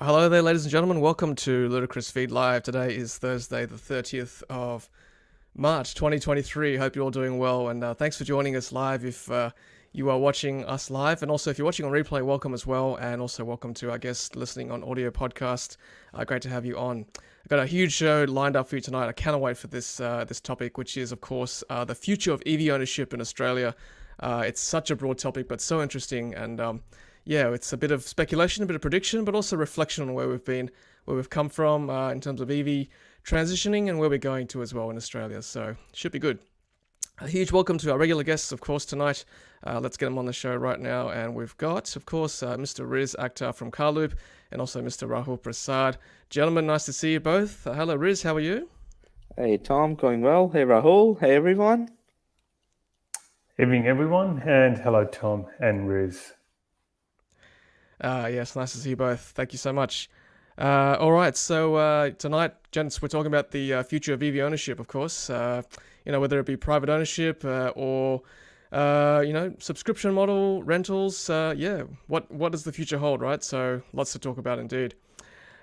Hello there, ladies and gentlemen. Welcome to Ludicrous Feed Live. Today is Thursday, the 30th of March, 2023. Hope you're all doing well, and thanks for joining us live if you are watching us live. And also, if you're watching on replay, welcome as well. And also, welcome to our guests listening on audio podcast. Great to have you on. I've got a huge show lined up for you tonight. I cannot wait for this topic, which is, of course, the future of Evee ownership in Australia. It's such a broad topic, but so interesting. And yeah, it's a bit of speculation, a bit of prediction, but also reflection on where we've been, where we've come from in terms of Evee transitioning and where we're going to as well in Australia. So should be good. A huge welcome to our regular guests, of course, tonight. Let's get them on the show right now. And we've got, of course, Mr. Riz Akhtar from Carloop and also Mr. Rahul Prasad. Gentlemen, nice to see you both. Hello, Riz. How are you? Hey, Tom, going well. Hey, Rahul. Hey, everyone. Evening, everyone, and hello, Tom and Riz. Yes, nice to see you both. Thank you so much. All right, so tonight, gents, we're talking about the future of Evee ownership, of course. Whether it be private ownership or subscription model, rentals. What does the future hold, right? So lots to talk about indeed.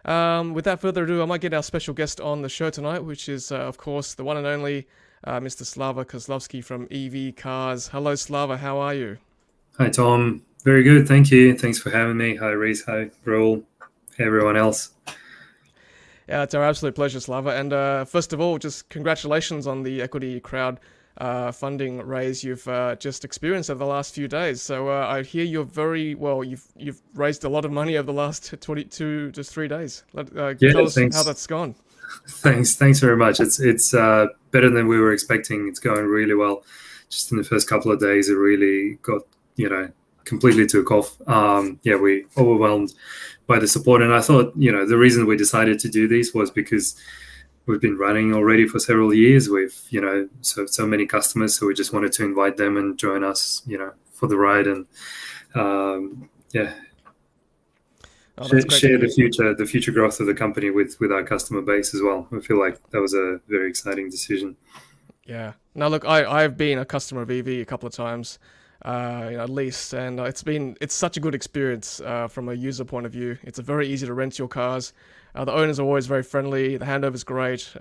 Without further ado, I might get our special guest on the show tonight, which is, of course, the one and only Mr. Slava Kozlovskii from Evee Cars. Hello, Slava. How are you? Hi, Tom. Very good. Thank you. Thanks for having me. Hi, Reese. Hi, Raul. Everyone else. Yeah, it's our absolute pleasure, Slava. And first of all, just congratulations on the equity crowd funding raise you've just experienced over the last few days. So I hear you're very well. You've raised a lot of money over the last 22 to 3 days. Tell us thanks. how that's gone. Thanks very much. It's better than we were expecting. It's going really well. Just in the first couple of days, it really got completely took off. We overwhelmed by the support, and I thought the reason we decided to do this was because we've been running already for several years with so many customers, so we just wanted to invite them and join us for the ride, and share the future growth of the company with our customer base as well. I feel like that was a very exciting decision. Yeah. Now look, I've been a customer of Evee a couple of times. At least, and it's such a good experience from a user point of view. It's very easy to rent your cars. The owners are always very friendly. The handover is great.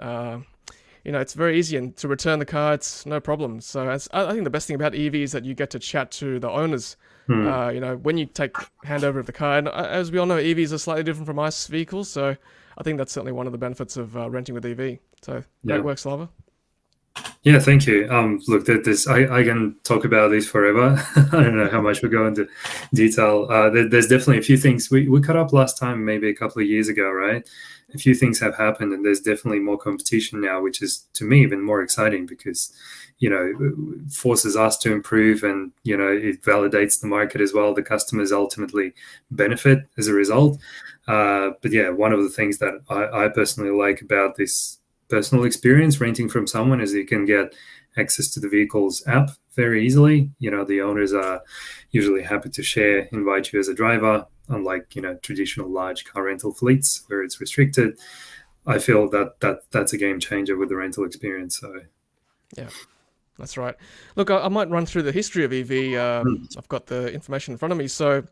It's very easy, and to return the car, it's no problem. So I think the best thing about Evee is that you get to chat to the owners. When you take handover of the car, and as we all know, EVs are slightly different from ICE vehicles. So I think that's certainly one of the benefits of renting with Evee. So great work, Slava. Yeah, thank you. Look, I can talk about this forever. I don't know how much we go into detail. There's definitely a few things. We caught up last time, maybe a couple of years ago, right? A few things have happened, and there's definitely more competition now, which is, to me, even more exciting because, forces us to improve, and, it validates the market as well. The customers ultimately benefit as a result. But yeah, one of the things that I personally like about this personal experience renting from someone is you can get access to the vehicle's app very easily. The owners are usually happy to share, invite you as a driver, unlike traditional large car rental fleets where it's restricted. I feel that's a game changer with the rental experience. So yeah, that's right. Look, I might run through the history of Evee. I've got the information in front of me. So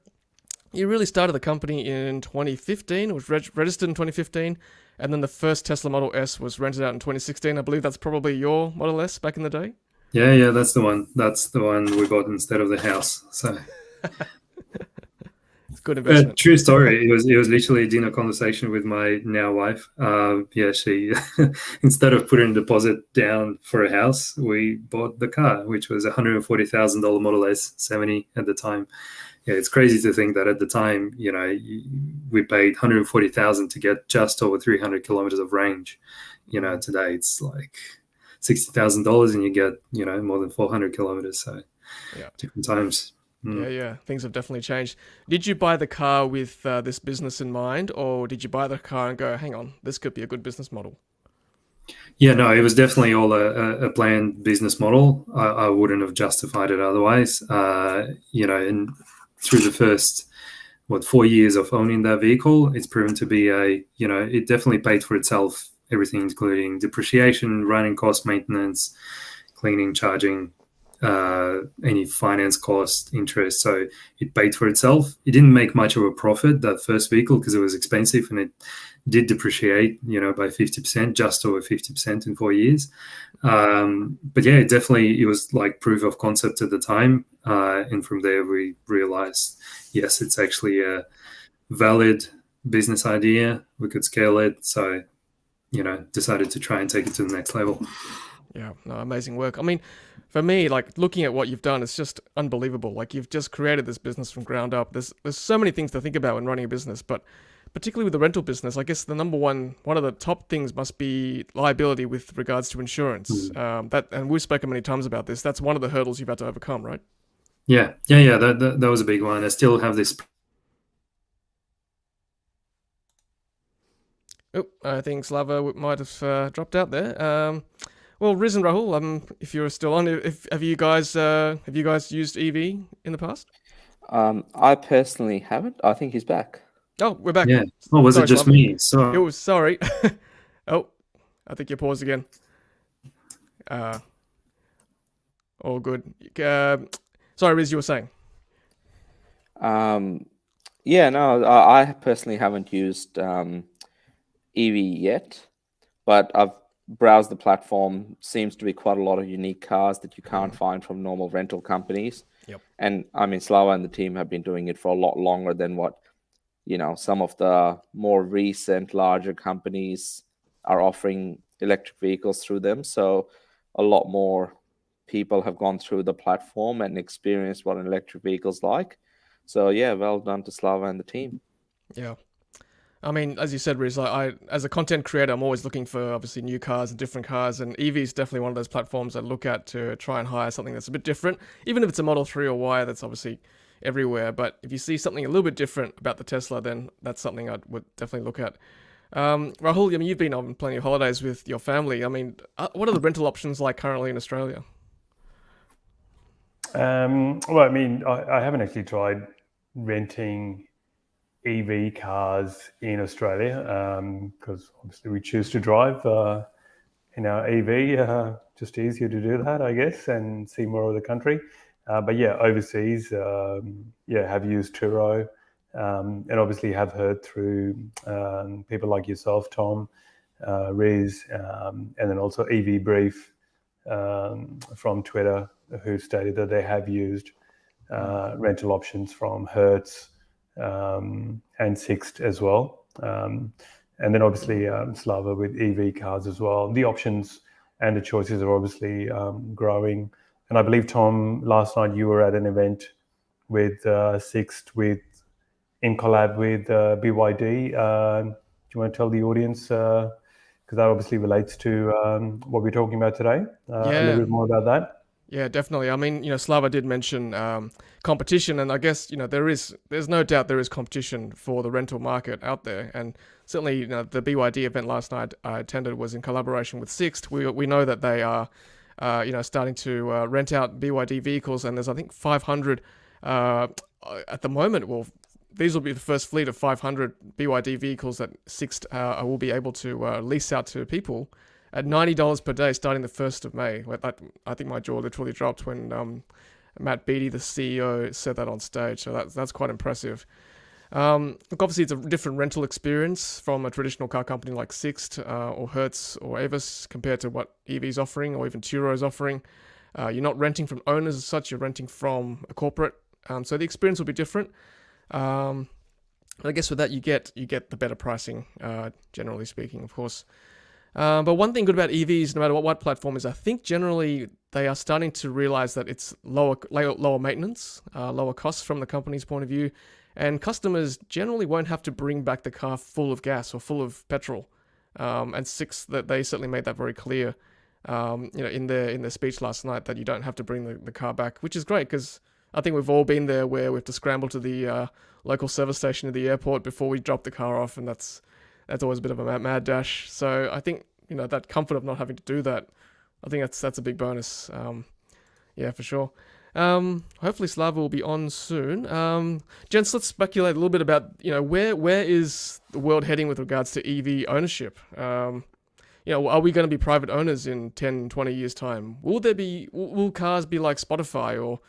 you really started the company in 2015. It was registered in 2015. And then the first Tesla Model S was rented out in 2016. I believe that's probably your Model S back in the day. Yeah, that's the one. That's the one we bought instead of the house. So it's good investment. True story. It was literally a dinner conversation with my now wife. She instead of putting a deposit down for a house, we bought the car, which was $140,000 Model S 70 at the time. Yeah, it's crazy to think that at the time, we paid $140,000 to get just over 300 kilometers of range. Today it's like $60,000 and you get, more than 400 kilometers. So yeah, different times. Yeah. Things have definitely changed. Did you buy the car with this business in mind, or did you buy the car and go, hang on, this could be a good business model? Yeah, no, it was definitely all a planned business model. I wouldn't have justified it otherwise. And through the first 4 years of owning that vehicle, it's proven to be it definitely paid for itself, everything including depreciation, running cost, maintenance, cleaning, charging, any finance cost, interest. So it paid for itself. It didn't make much of a profit, that first vehicle, because it was expensive, and it did depreciate, by 50%, just over 50% in 4 years. But yeah, it was like proof of concept at the time. And from there we realized, yes, it's actually a valid business idea. We could scale it. So, decided to try and take it to the next level. Yeah, no, amazing work. I mean, for me, like looking at what you've done, it's just unbelievable. Like you've just created this business from ground up. There's so many things to think about when running a business, but particularly with the rental business, I guess the one of the top things must be liability with regards to insurance. And we've spoken many times about this. That's one of the hurdles you've had to overcome, right? Yeah. That was a big one. I still have this. Oh, I think Slava might have dropped out there. Well, Riz and Rahul, if you're still on, have you guys used Evee in the past? I personally haven't. I think he's back. Oh, we're back. Yeah. Oh, was Sorry, it just Slava. me? So It was sorry. Oh, I think you paused again. All good. Sorry, Riz, you were saying. Yeah, no, I personally haven't used Evee yet, but I've browsed the platform. Seems to be quite a lot of unique cars that you can't find from normal rental companies. Yep. And I mean, Slava and the team have been doing it for a lot longer than what, some of the more recent larger companies are offering electric vehicles through them. So a lot more people have gone through the platform and experienced what an electric vehicle's like. So yeah, well done to Slava and the team. Yeah. I mean, as you said, Riz, I as a content creator, I'm always looking for obviously new cars and different cars, and Evee is definitely one of those platforms I look at to try and hire something that's a bit different, even if it's a Model 3 or Y that's obviously everywhere. But if you see something a little bit different about the Tesla, then that's something I would definitely look at. Rahul, I mean, you've been on plenty of holidays with your family. I mean, what are the rental options like currently in Australia? Well, I mean, I haven't actually tried renting EV cars in Australia because obviously we choose to drive in our EV. Just easier to do that, I guess, and see more of the country. But yeah, overseas, have used Turo, and obviously have heard through people like yourself, Tom, Riz, and then also EV Brief from Twitter, who stated that they have used rental options from Hertz and Sixt as well. And then obviously Slava with EV cars as well. The options and the choices are obviously growing. And I believe, Tom, last night you were at an event with Sixt in collab with BYD. Do you want to tell the audience, because that obviously relates to what we're talking about today, a little bit more about that? Yeah, definitely. I mean, Slava did mention competition, and I guess, there's no doubt there is competition for the rental market out there. And certainly, the BYD event last night I attended was in collaboration with Sixt. We know that they are, starting to rent out BYD vehicles, and there's, I think, 500 at the moment. Well, these will be the first fleet of 500 BYD vehicles that Sixt will be able to lease out to people at $90 per day starting the 1st of May. I think my jaw literally dropped when Matt Beattie, the CEO, said that on stage. So that's quite impressive. Look, obviously it's a different rental experience from a traditional car company like Sixt or Hertz or Evee compared to what Evee's offering or even Turo's offering. You're not renting from owners as such, you're renting from a corporate. So the experience will be different. I guess with that you get the better pricing, generally speaking, of course. But one thing good about EVs, no matter what platform is, I think generally they are starting to realize that it's lower maintenance, lower costs from the company's point of view, and customers generally won't have to bring back the car full of gas or full of petrol. And Sixt, that they certainly made that very clear, in their speech last night, that you don't have to bring the car back, which is great because I think we've all been there where we have to scramble to the local service station at the airport before we drop the car off, and that's always a bit of a mad dash. So I think, that comfort of not having to do that, I think that's a big bonus. Yeah, for sure. Hopefully Slava will be on soon. Gents, let's speculate a little bit about, where is the world heading with regards to EV ownership? are we going to be private owners in 10, 20 years time? Will cars be like Spotify or,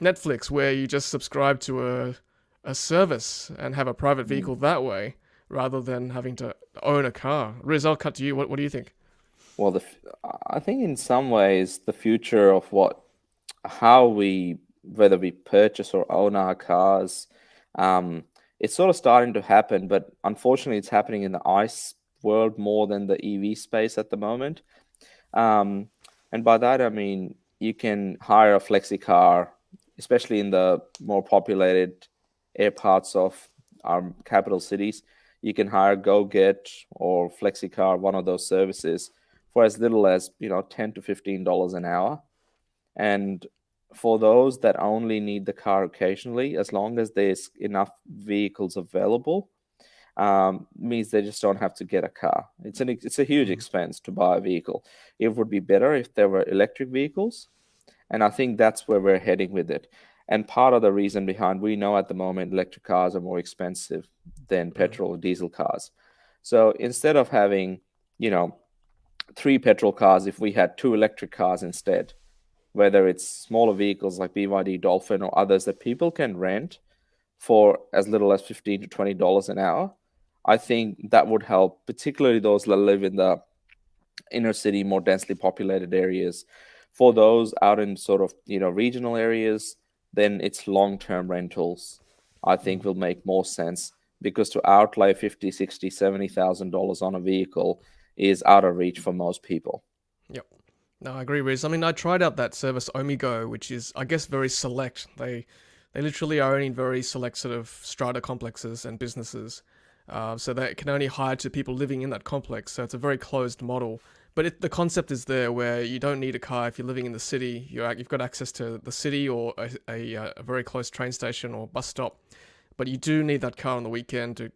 Netflix, where you just subscribe to a service and have a private vehicle that way, rather than having to own a car? Riz, I'll cut to you. What do you think? Well, I think in some ways the future of whether we purchase or own our cars, it's sort of starting to happen, but unfortunately it's happening in the ICE world more than the EV space at the moment. And by that, I mean, you can hire a flexi car, especially in the more populated air parts of our capital cities. You can hire GoGet or FlexiCar, one of those services, for as little as $10 to $15 an hour. And for those that only need the car occasionally, as long as there's enough vehicles available, means they just don't have to get a car. It's a huge expense to buy a vehicle. It would be better if there were electric vehicles, and I think that's where we're heading with it. And part of the reason behind, we know at the moment electric cars are more expensive than petrol or diesel cars. So instead of having 3 petrol cars, if we had 2 electric cars instead, whether it's smaller vehicles like BYD Dolphin or others that people can rent for as little as $15 to $20 an hour, I think that would help, particularly those that live in the inner city, more densely populated areas. For those out in sort of regional areas, then it's long-term rentals, I think, will make more sense, because to outlay $50,000, $60,000, $70,000 on a vehicle is out of reach for most people. Yep. No, I agree, Riz. I mean, I tried out that service Omigo, which is, I guess, very select. They literally are only in very select sort of strata complexes and businesses. So they can only hire to people living in that complex. So it's a very closed model. But the concept is there, where you don't need a car if you're living in the city. You've got access to the city or a very close train station or bus stop. But you do need that car on the weekend to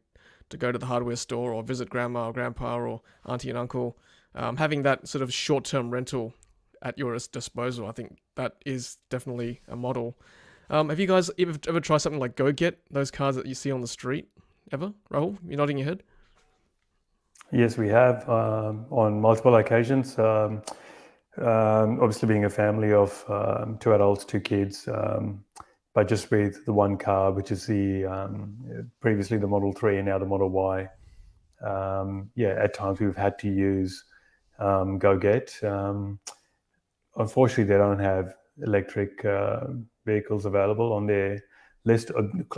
go to the hardware store or visit grandma or grandpa or auntie and uncle. Having that sort of short-term rental at your disposal, I think that is definitely a model. Have you guys ever tried something like GoGet, those cars that you see on the street? Ever? Rahul, you're nodding your head? Yes, we have on multiple occasions. Obviously, being a family of 2 adults, 2 kids, but just with the one car, which is previously the Model 3 and now the Model Y. At times we've had to use GoGet. Unfortunately, they don't have electric vehicles available on their list,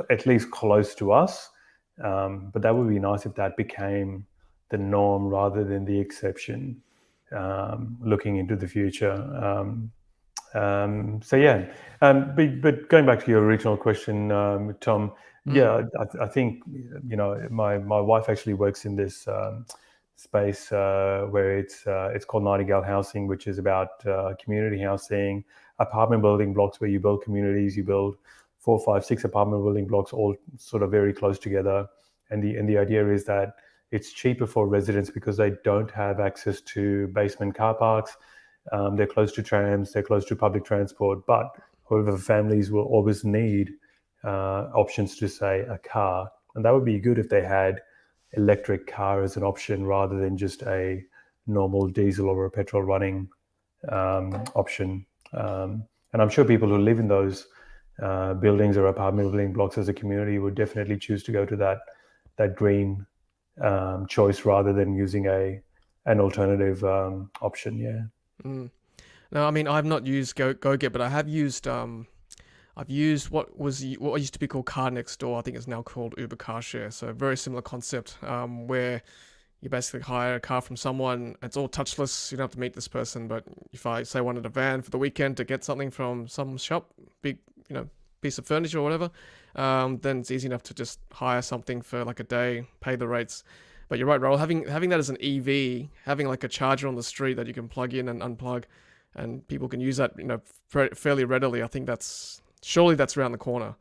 at least close to us. But that would be nice if that became the norm rather than the exception, looking into the future. But going back to your original question, Tom, I think my wife actually works in this space where it's called Nightingale Housing, which is about community housing, apartment building blocks where you build communities. You build 4, 5, 6 apartment building blocks, all sort of very close together. And the idea is that it's cheaper for residents because they don't have access to basement car parks. They're close to trams, they're close to public transport. But however, families will always need options to, say, a car. And that would be good if they had electric car as an option rather than just a normal diesel or a petrol running option. And I'm sure people who live in those buildings or apartment building blocks as a community would definitely choose to go to that green choice rather than using an alternative option. No, I mean, I've not used GoGet, but I have used I've used what used to be called Car Next Door. I think it's now called Uber Car Share. So a very similar concept, where you basically hire a car from someone. It's all touchless. You don't have to meet this person. But if I say wanted a van for the weekend to get something from some shop, big piece of furniture or whatever, then it's easy enough to just hire something for like a day, pay the rates. But you're right, Raul, having that as an EV, having like a charger on the street that you can plug in and unplug, and people can use that fairly readily. I think surely that's around the corner.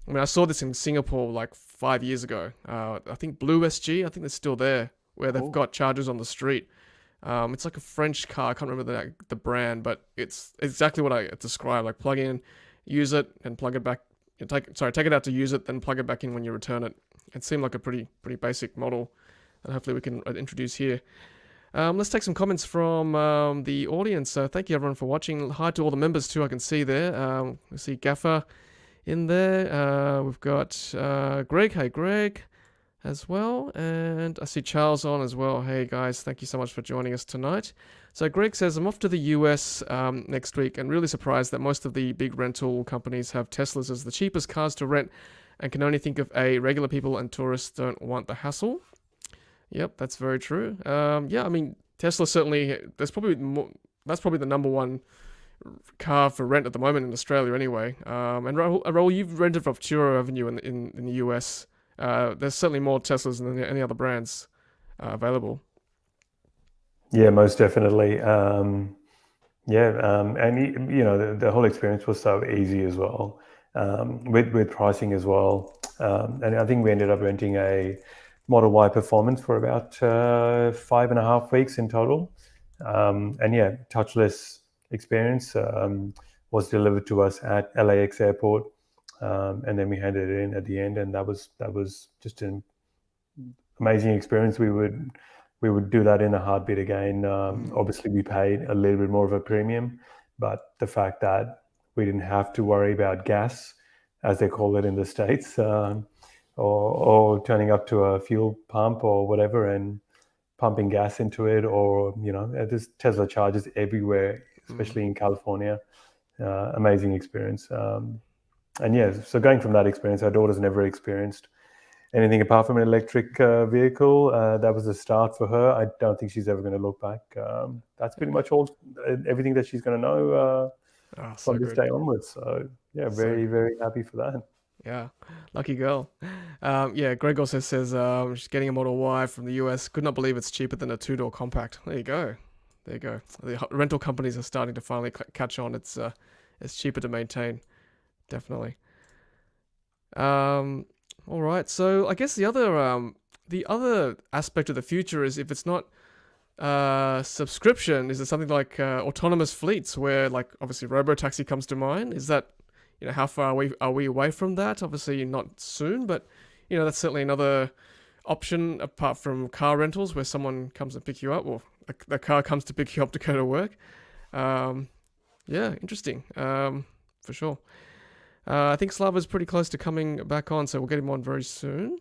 I mean, I saw this in Singapore like 5 years ago. I think Blue SG, I think they're still there, where they've got chargers on the street. It's like a French car. I can't remember the brand, but it's exactly what I described. Like plug in, use it, and plug it back. Take it out to use it, then plug it back in when you return it. It seemed like a pretty basic model. and hopefully we can introduce here. Let's take some comments from the audience. So thank you everyone for watching. Hi to all the members too. I can see there. We see Gaffer in there. We've got Greg. Hey Greg, as well, and I see Charles on as well. Hey guys, thank you so much for joining us tonight. So Greg says, I'm off to the US next week and really surprised that most of the big rental companies have Teslas as the cheapest cars to rent and can only think of regular people and tourists don't want the hassle. Yep, that's very true. Yeah, I mean, Tesla certainly, that's probably the number one car for rent at the moment in Australia anyway. And Raul, you've rented from Turo, haven't you, in the US? There's certainly more Teslas than any other brands available. Yeah, most definitely. And the whole experience was so easy as well, with pricing as well. And I think we ended up renting a Model Y Performance for about 5.5 weeks in total. And yeah, touchless experience was delivered to us at LAX airport, and then we handed it in at the end, and that was just an amazing experience. We would do that in a heartbeat again. Obviously, we paid a little bit more of a premium, but the fact that we didn't have to worry about gas, as they call it in the States, or turning up to a fuel pump or whatever and pumping gas into it, or there's Tesla chargers everywhere, especially in California. Amazing experience. And yeah, so going from that experience, our daughter's never experienced anything apart from an electric vehicle. That was the start for her. I don't think she's ever going to look back. That's pretty much everything that she's going to know from this day onwards. So yeah, very, very happy for that. Yeah, lucky girl. Yeah, Greg also says she's getting a Model Y from the US. Could not believe it's cheaper than a two-door compact. There you go. The rental companies are starting to finally catch on. It's cheaper to maintain, definitely. All right, so I guess the other aspect of the future is, if it's not subscription, is it something like autonomous fleets, where like obviously robotaxi comes to mind? Is that, how far are we away from that? Obviously not soon, but that's certainly another option apart from car rentals, where someone comes and pick you up, or the car comes to pick you up to go to work. Yeah, interesting, for sure. I think Slava's pretty close to coming back on, so we'll get him on very soon.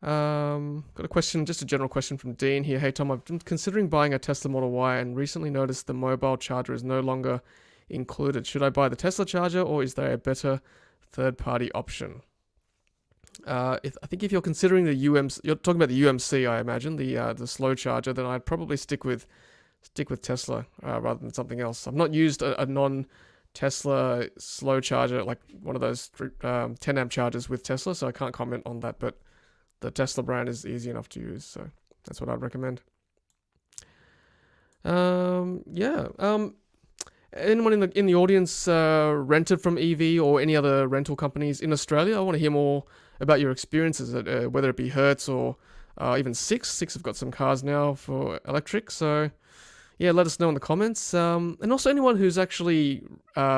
Got a question, just a general question from Dean here. Hey Tom, I've been considering buying a Tesla Model Y and recently noticed the mobile charger is no longer included. Should I buy the Tesla charger, or is there a better third-party option? I think if you're considering the you're talking about the UMC, I imagine, the slow charger, then I'd probably stick with Tesla rather than something else. I've not used a non-Tesla slow charger, like one of those 10 amp chargers with Tesla, so I can't comment on that, but the Tesla brand is easy enough to use, so that's what I'd recommend. Anyone in the audience rented from Evee or any other rental companies in Australia? I want to hear more about your experiences, whether it be Hertz or even Six. Six have got some cars now for electric, so yeah, let us know in the comments. And also anyone who's actually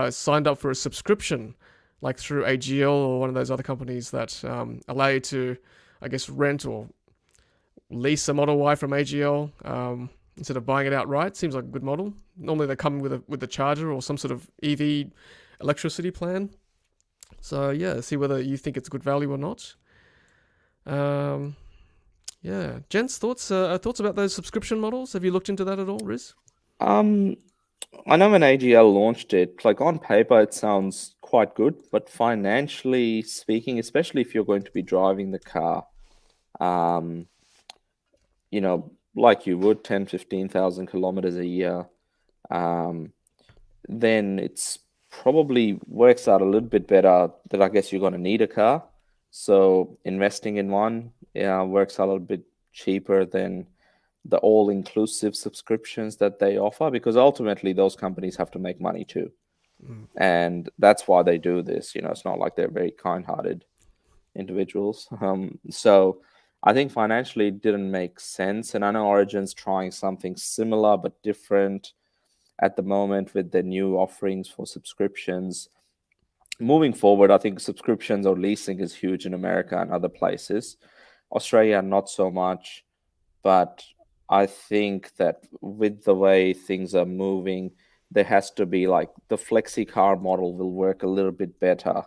signed up for a subscription, like through AGL or one of those other companies that allow you to, I guess, rent or lease a Model Y from AGL instead of buying it outright. Seems like a good model. Normally they come with a charger or some sort of EV electricity plan. So yeah, see whether you think it's good value or not. Yeah, gents, thoughts about those subscription models? Have you looked into that at all, Riz? I know when AGL launched it, like on paper, it sounds quite good, but financially speaking, especially if you're going to be driving the car, like you would 10, 15,000 kilometers a year, then it's probably works out a little bit better that I guess you're going to need a car. So investing in one works a little bit cheaper than the all-inclusive subscriptions that they offer, because ultimately those companies have to make money too. And that's why they do this. It's not like they're very kind-hearted individuals. So I think financially it didn't make sense. And I know Origin's trying something similar but different at the moment with the new offerings for subscriptions. Moving forward, I think subscriptions or leasing is huge in America and other places. Australia, not so much. But I think that with the way things are moving, there has to be like the flexi car model will work a little bit better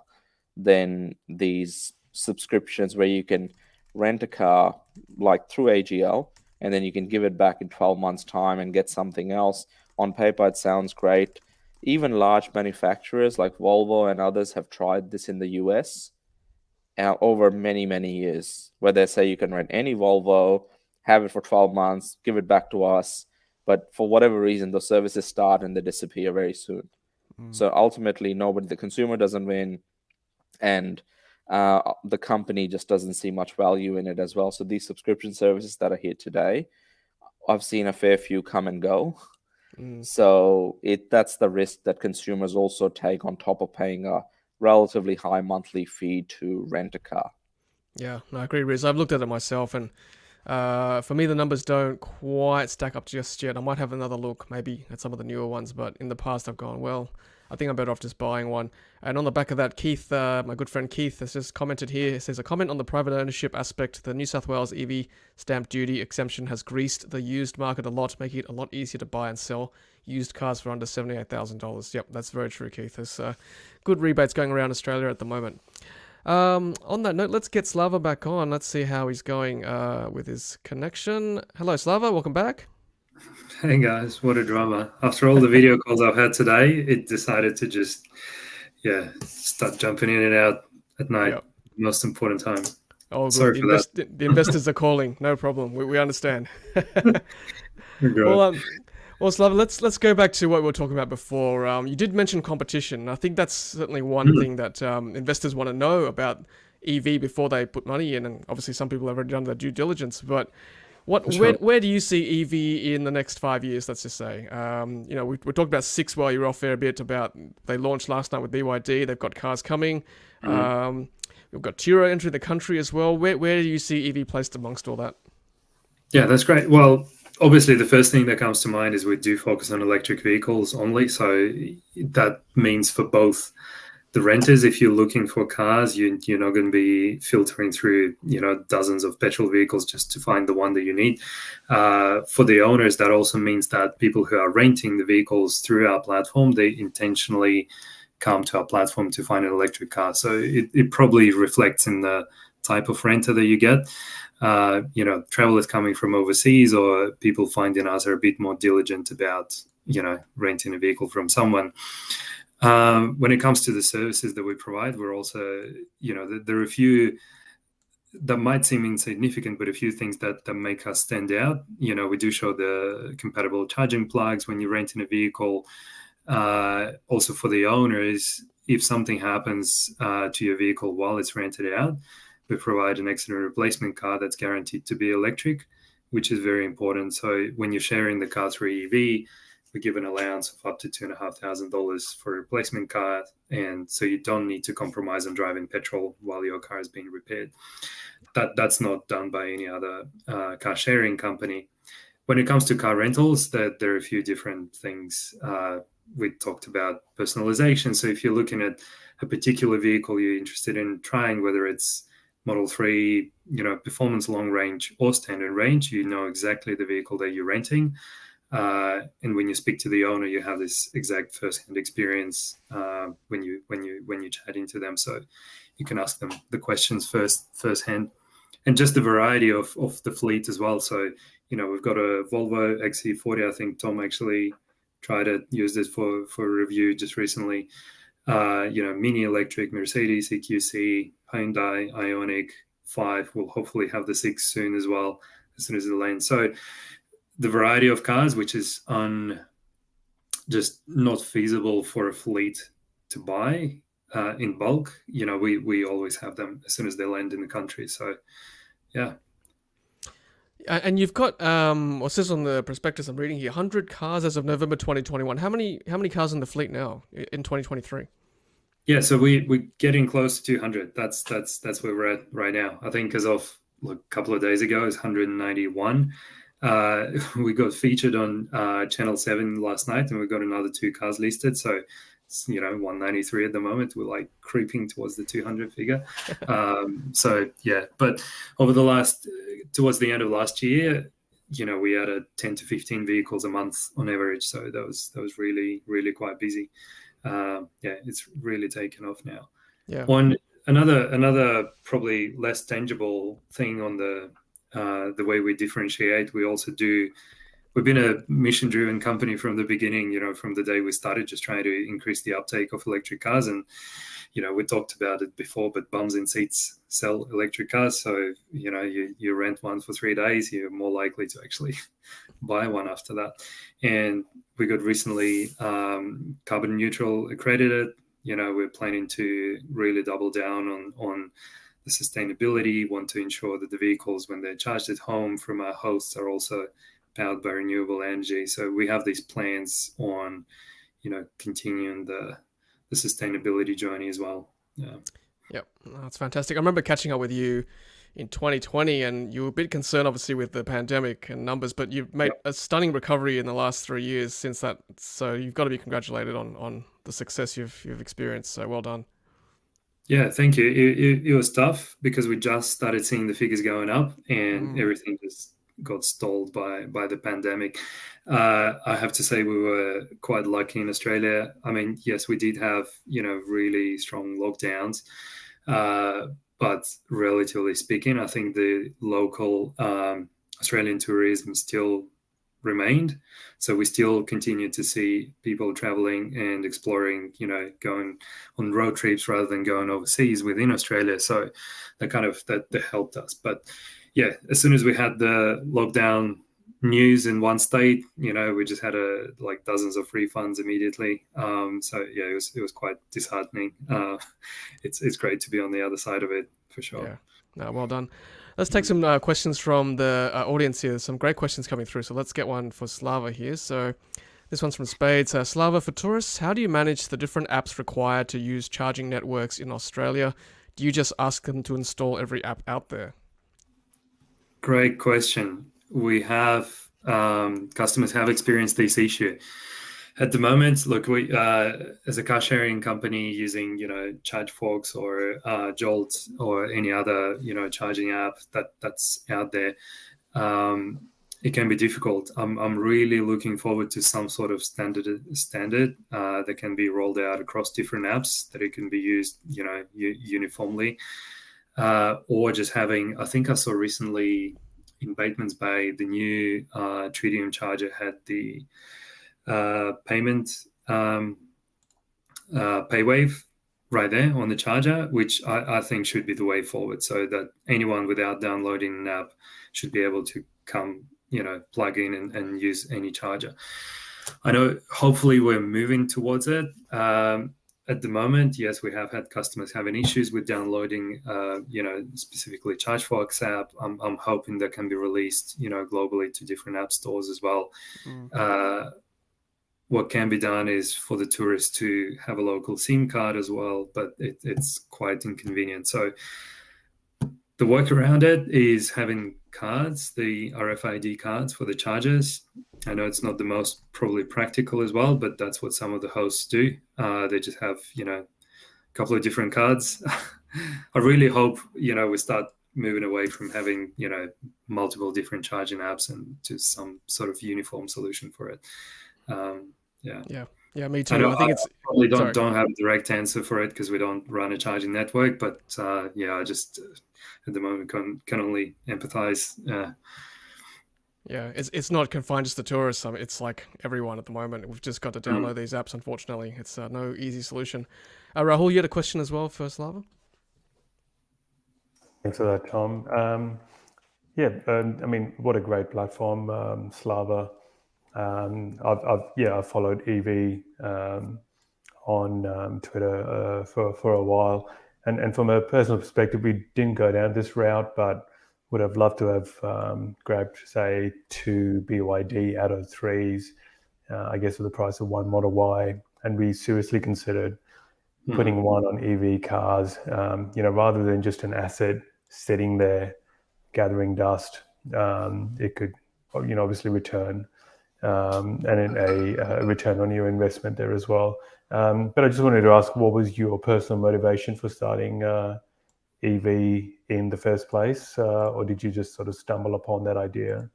than these subscriptions where you can rent a car like through AGL and then you can give it back in 12 months' time and get something else. On paper, it sounds great. Even large manufacturers like Volvo and others have tried this in the US over many, many years, where they say you can rent any Volvo, have it for 12 months, give it back to us. But for whatever reason, the services start and they disappear very soon. So ultimately, the consumer doesn't win, and the company just doesn't see much value in it as well. So these subscription services that are here today, I've seen a fair few come and go. So that's the risk that consumers also take on top of paying a relatively high monthly fee to rent a car. Yeah, no, I agree, Riz. I've looked at it myself, and for me, the numbers don't quite stack up just yet. I might have another look, maybe at some of the newer ones, but in the past, I've gone, well, I think I'm better off just buying one. And on the back of that, Keith, my good friend Keith, has just commented here. He says, a comment on the private ownership aspect. The New South Wales Evee stamp duty exemption has greased the used market a lot, making it a lot easier to buy and sell used cars for under $78,000. Yep, that's very true, Keith. There's good rebates going around Australia at the moment. On that note, let's get Slava back on. Let's see how he's going with his connection. Hello, Slava. Welcome back. Hey guys, what a drama. After all the video calls I've had today, it decided to just, start jumping in and out at night. Yep. Most important time. Oh, Sorry good. for that. The investors are calling. No problem. We understand. Well, Well, Slava, let's go back to what we were talking about before. You did mention competition. I think that's certainly one thing that investors want to know about EV before they put money in. And obviously, some people have already done their due diligence. But where do you see EV in the next 5 years? Let's just say. We talked about Six while you were off there a bit about they launched last night with BYD. They've got cars coming. We've got Turo entering the country as well. Where do you see EV placed amongst all that? Yeah, that's great. Well, obviously, the first thing that comes to mind is we do focus on electric vehicles only. So that means for both the renters, if you're looking for cars, you're not going to be filtering through, dozens of petrol vehicles just to find the one that you need. For the owners, that also means that people who are renting the vehicles through our platform, they intentionally come to our platform to find an electric car. So it probably reflects in the type of renter that you get. Travelers coming from overseas or people finding us are a bit more diligent about, renting a vehicle from someone. When it comes to the services that we provide, we're also, there are a few that might seem insignificant, but a few things that make us stand out. We do show the compatible charging plugs when you're renting a vehicle. Also for the owners, if something happens to your vehicle while it's rented out, we provide an accident replacement car that's guaranteed to be electric, which is very important. So when you're sharing the car through EV, we give an allowance of up to $2,500 for a replacement car. And so you don't need to compromise on driving petrol while your car is being repaired. That's not done by any other car sharing company. When it comes to car rentals, there are a few different things. We talked about personalization. So if you're looking at a particular vehicle you're interested in trying, whether it's Model 3, performance long range or standard range, you know exactly the vehicle that you're renting. And when you speak to the owner, you have this exact first-hand experience when you're chatting to them. So you can ask them the questions firsthand, and just the variety of the fleet as well. So we've got a Volvo XC40. I think Tom actually tried to use this for a review just recently. Mini electric, Mercedes EQC, Hyundai Ioniq 5. We'll hopefully have the 6 soon as well, as soon as it lands. So the variety of cars, which is just not feasible for a fleet to buy in bulk, we always have them as soon as they land in the country. So, yeah. And you've got, what says on the prospectus I'm reading here, 100 cars as of November 2021. How many cars in the fleet now in 2023? Yeah, so we're getting close to 200. That's where we're at right now. I think as of a couple of days ago, it's 191. We got featured on Channel 7 last night, and we got another 2 cars listed. So it's, 193 at the moment. We're like creeping towards the 200 figure. So yeah, but over towards the end of last year, we had 10 to 15 vehicles a month on average. So that was really, really quite busy. It's really taken off now. Yeah. On another probably less tangible thing on the way we differentiate, we've been a mission-driven company from the beginning, from the day we started, just trying to increase the uptake of electric cars. And, we talked about it before, but bums in seats sell electric cars. So, you rent one for 3 days, you're more likely to actually buy one after that. And we got recently carbon neutral accredited. We're planning to really double down on the sustainability, want to ensure that the vehicles, when they're charged at home from our hosts, are also powered by renewable energy. So we have these plans on, continuing the sustainability journey as well. Yeah. Yep, that's fantastic. I remember catching up with you in 2020, and you were a bit concerned, obviously, with the pandemic and numbers, but you've made a stunning recovery in the last 3 years since that. So you've got to be congratulated on the success you've experienced. So well done. Yeah, thank you. It was tough because we just started seeing the figures going up, and everything just got stalled by the pandemic. I have to say we were quite lucky in Australia. I mean, yes, we did have, really strong lockdowns, but relatively speaking, I think the local Australian tourism still remained. So we still continue to see people traveling and exploring, going on road trips rather than going overseas within Australia. So that helped us. But yeah, as soon as we had the lockdown news in one state, we just had dozens of refunds immediately. So yeah, it was quite disheartening. It's great to be on the other side of it for sure. Yeah, no, well done. Let's take some questions from the audience here. There's some great questions coming through. So let's get one for Slava here. So this one's from Spades. Slava, for tourists, how do you manage the different apps required to use charging networks in Australia? Do you just ask them to install every app out there? Great question. We have customers have experienced this issue. At the moment, look, we as a car sharing company using ChargeFox or Jolt or any other charging app that's out there, it can be difficult. I'm really looking forward to some sort of standard that can be rolled out across different apps, that it can be used uniformly, or just having. I think I saw recently in Bateman's Bay, the new Tritium charger had the payment paywave right there on the charger, which I think should be the way forward, so that anyone without downloading an app should be able to come, plug in and use any charger. I know hopefully we're moving towards it. At the moment, yes, we have had customers having issues with downloading, specifically ChargeFox app. I'm hoping that can be released, globally to different app stores as well. What can be done is for the tourists to have a local SIM card as well, but it's quite inconvenient. So the work around it is having cards, the RFID cards for the chargers. I know it's not the most probably practical as well, but that's what some of the hosts do. They just have, a couple of different cards. I really hope, we start moving away from having, multiple different charging apps and to some sort of uniform solution for it. Yeah, me too. I think it's probably don't have a direct answer for it because we don't run a charging network. But I just at the moment can only empathize. Yeah, it's not confined just to tourists. I mean, it's like everyone at the moment. We've just got to download these apps. Unfortunately, it's no easy solution. Rahul, you had a question as well for Slava? Thanks for that, Tom. I mean, what a great platform, Slava. I've followed Evee on Twitter for a while, and from a personal perspective, we didn't go down this route, but would have loved to have grabbed, say, 2 BYD Atto 3s, I guess, for the price of 1 Model Y, and we seriously considered putting one on EV cars, rather than just an asset sitting there gathering dust. It could, obviously return, and a return on your investment there as well. But I just wanted to ask, what was your personal motivation for starting Evee in the first place, or did you just sort of stumble upon that idea?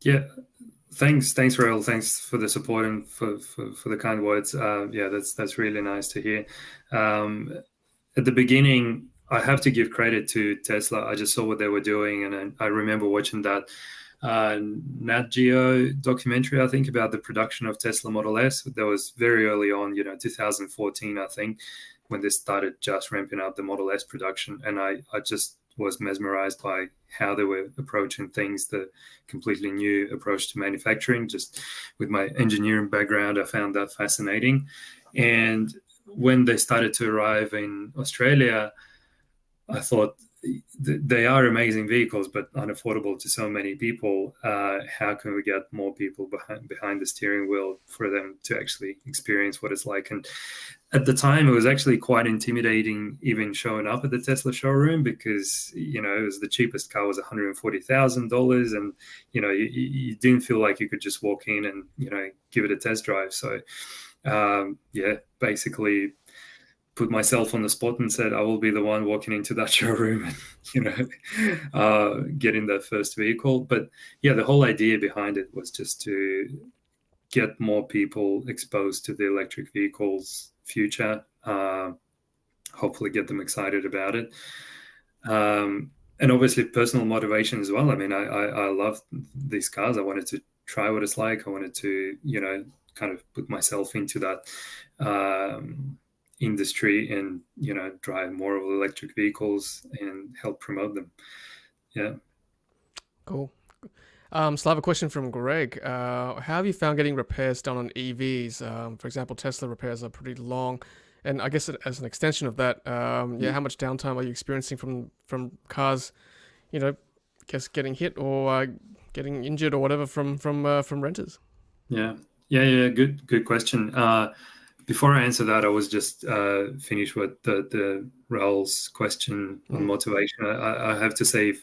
Yeah, thanks, Rael. Thanks for the support and for the kind words. Yeah, that's really nice to hear. At the beginning, I have to give credit to Tesla. I just saw what they were doing, and I remember watching that Nat Geo documentary, I think, about the production of Tesla Model S. That was very early on, 2014, I think, when they started just ramping up the Model S production. And I just was mesmerized by how they were approaching things, the completely new approach to manufacturing. Just with my engineering background, I found that fascinating. And when they started to arrive in Australia, I thought they are amazing vehicles, but unaffordable to so many people. How can we get more people behind the steering wheel for them to actually experience what it's like? And at the time, it was actually quite intimidating even showing up at the Tesla showroom, because it was the cheapest car was $140,000, and you didn't feel like you could just walk in and give it a test drive. So basically put myself on the spot and said I will be the one walking into that showroom and getting that first vehicle. But yeah, the whole idea behind it was just to get more people exposed to the electric vehicles future, hopefully get them excited about it, and obviously personal motivation as well. I mean, I love these cars. I wanted to try what it's like. I wanted to kind of put myself into that industry and drive more of electric vehicles and help promote them. Yeah. Cool. Slava, question from Greg. How have you found getting repairs done on EVs? For example, Tesla repairs are pretty long, and I guess as an extension of that, how much downtime are you experiencing from cars, guess getting hit or getting injured or whatever from renters? Yeah. Good question. Before I answer that, I was just finished with the Raul's question on motivation. I have to say,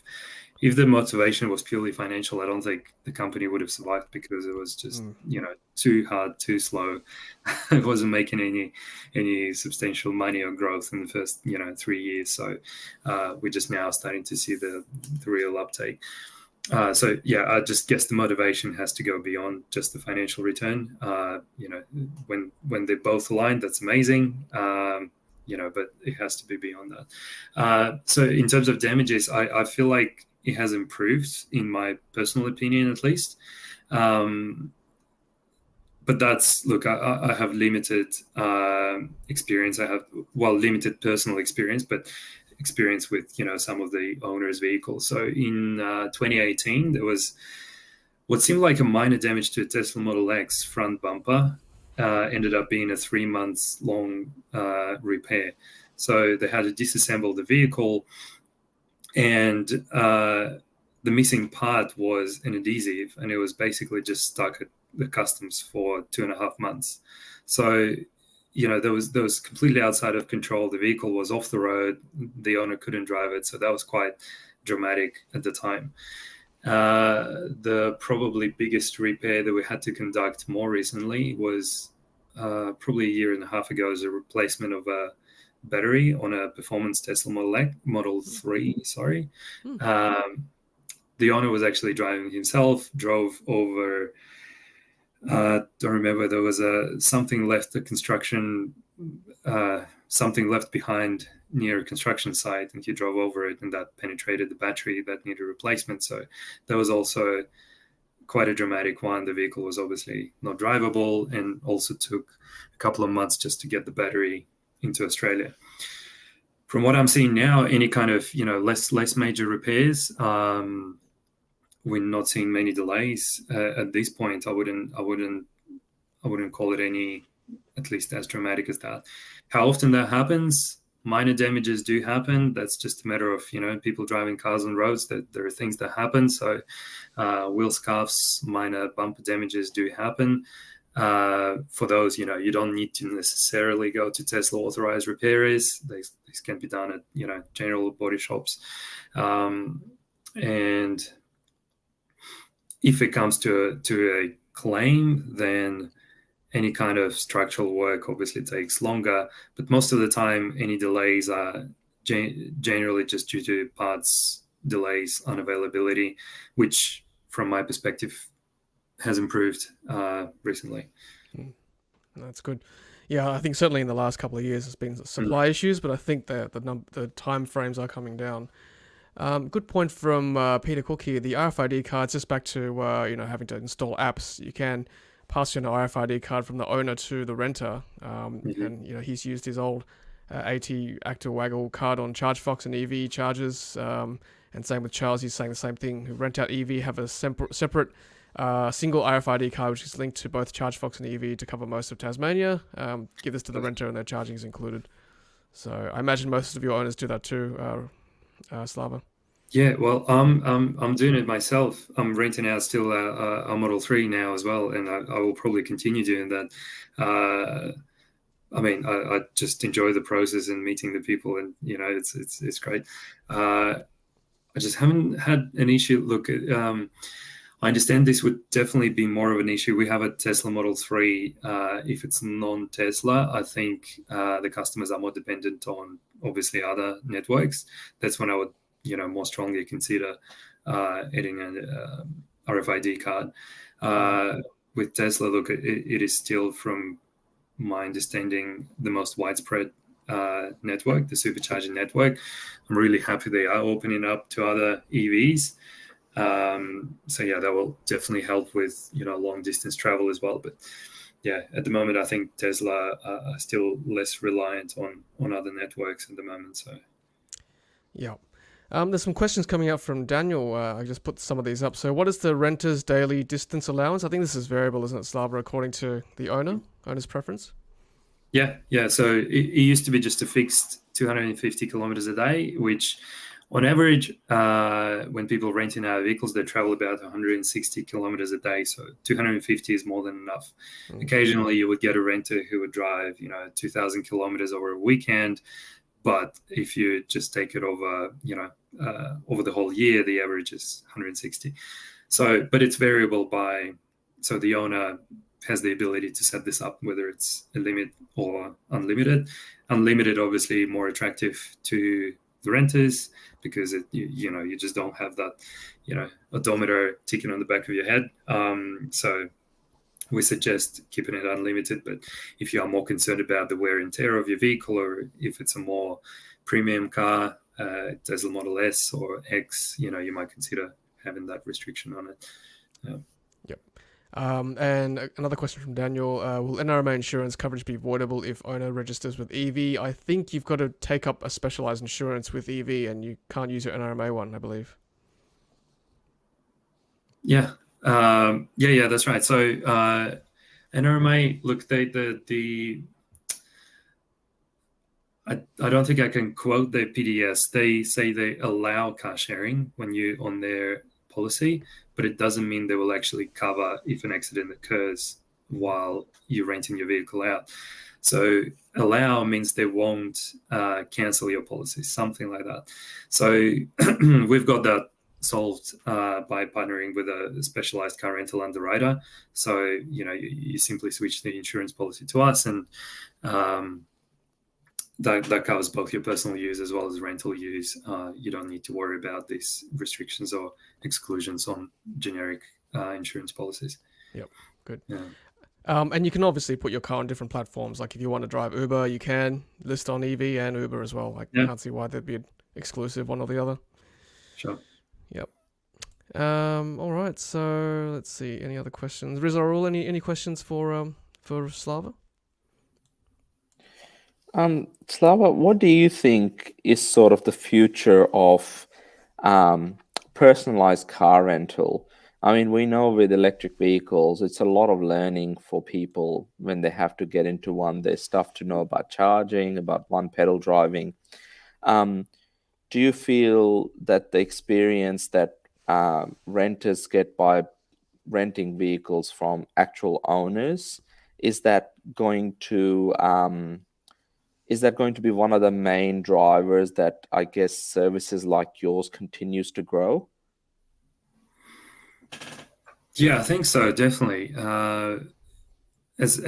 if the motivation was purely financial, I don't think the company would have survived, because it was just too hard, too slow. It wasn't making any substantial money or growth in the first 3 years. So we're just now starting to see the real uptake. So yeah, I just guess the motivation has to go beyond just the financial return. When they're both aligned, that's amazing. But it has to be beyond that. So in terms of damages, I feel like it has improved, in my personal opinion, at least. But look, I have limited experience. I have limited personal experience, but experience with some of the owners' vehicles. So in 2018, there was what seemed like a minor damage to a Tesla Model X front bumper. Ended up being a 3 months long repair. So they had to disassemble the vehicle, and the missing part was an adhesive, and it was basically just stuck at the customs for 2.5 months. So there was completely outside of control. The vehicle was off the road. The owner couldn't drive it. So that was quite dramatic at the time. The probably biggest repair that we had to conduct more recently was probably 1.5 years ago, as a replacement of a battery on a performance Tesla Model 3. Sorry. The owner was actually driving himself, drove over. Don't remember. There was something left behind near a construction site, and he drove over it, and that penetrated the battery that needed replacement. So that was also quite a dramatic one. The vehicle was obviously not drivable, and also took a couple of months just to get the battery into Australia. From what I'm seeing now, any kind of less major repairs, we're not seeing many delays at this point. I wouldn't call it any, at least as dramatic as that. How often that happens? Minor damages do happen. That's just a matter of people driving cars on roads. That there are things that happen. So wheel scuffs, minor bumper damages do happen. For those, you don't need to necessarily go to Tesla authorized repairers. These can be done at general body shops, and if it comes to a claim, then any kind of structural work obviously takes longer, but most of the time, any delays are generally just due to parts delays, unavailability, which, from my perspective, has improved recently. That's good. Yeah, I think certainly in the last couple of years there's been supply issues, but I think the time frames are coming down. Good point from Peter Cook here. The RFID cards, just back to having to install apps. You can pass your RFID card from the owner to the renter, and he's used his old AT Actor Waggle card on ChargeFox and Evee chargers, and same with Charles. He's saying the same thing. Who rent out Evee have a separate single RFID card which is linked to both ChargeFox and Evee to cover most of Tasmania. Give this to the renter and their charging is included. So I imagine most of your owners do that too, Slava. Yeah, well, I'm doing it myself. I'm renting out still a Model 3 now as well, and I will probably continue doing that. I just enjoy the process and meeting the people, and it's great. I just haven't had an issue. Look, I understand this would definitely be more of an issue. We have a Tesla Model 3. If it's non-Tesla, I think the customers are more dependent on obviously other networks. That's when I would more strongly consider adding an RFID card. With Tesla, look, it is still, from my understanding, the most widespread network, the supercharging network. I'm really happy they are opening up to other EVs. So yeah, that will definitely help with long distance travel as well. But yeah, at the moment, I think Tesla are still less reliant on other networks at the moment. So yeah. There's some questions coming up from Daniel. I just put some of these up. So what is the renter's daily distance allowance? I think this is variable, isn't it, Slava, according to the owner's preference? Yeah. So it used to be just a fixed 250 kilometers a day, which on average, when people are renting our vehicles, they travel about 160 kilometers a day. So 250 is more than enough. Occasionally, you would get a renter who would drive 2,000 kilometers over a weekend. But if you just take it over, over the whole year, the average is 160. So, but it's variable so the owner has the ability to set this up, whether it's a limit or unlimited. Unlimited, obviously, more attractive to the renters because you just don't have that, odometer ticking on the back of your head. So we suggest keeping it unlimited, but if you are more concerned about the wear and tear of your vehicle, or if it's a more premium car, Tesla Model S or X, you might consider having that restriction on it. Yep. And another question from Daniel, will NRMA insurance coverage be voidable if owner registers with Evee? I think you've got to take up a specialized insurance with Evee and you can't use your NRMA one, I believe. Yeah, that's right. So NRMA, look, I don't think I can quote their PDS. They say they allow car sharing when you on their policy, but it doesn't mean they will actually cover if an accident occurs while you're renting your vehicle out. So allow means they won't cancel your policy, something like that. So we've got that solved by partnering with a specialized car rental underwriter. So you simply switch the insurance policy to us, and that covers both your personal use as well as rental use. You don't need to worry about these restrictions or exclusions on generic insurance policies. Yep, good. Yeah. And you can obviously put your car on different platforms. Like if you want to drive Uber, you can list on Evee and Uber as well. I can't see why there'd be an exclusive one or the other. Sure. Yep. All right. So let's see. Any other questions? Rizarul, any questions for Slava? Slava, what do you think is sort of the future of personalized car rental? I mean, we know with electric vehicles, it's a lot of learning for people when they have to get into one. There's stuff to know about charging, about one pedal driving. Do you feel that the experience that renters get by renting vehicles from actual owners, is that going to be one of the main drivers that I guess services like yours continues to grow? Yeah, I think so, definitely. as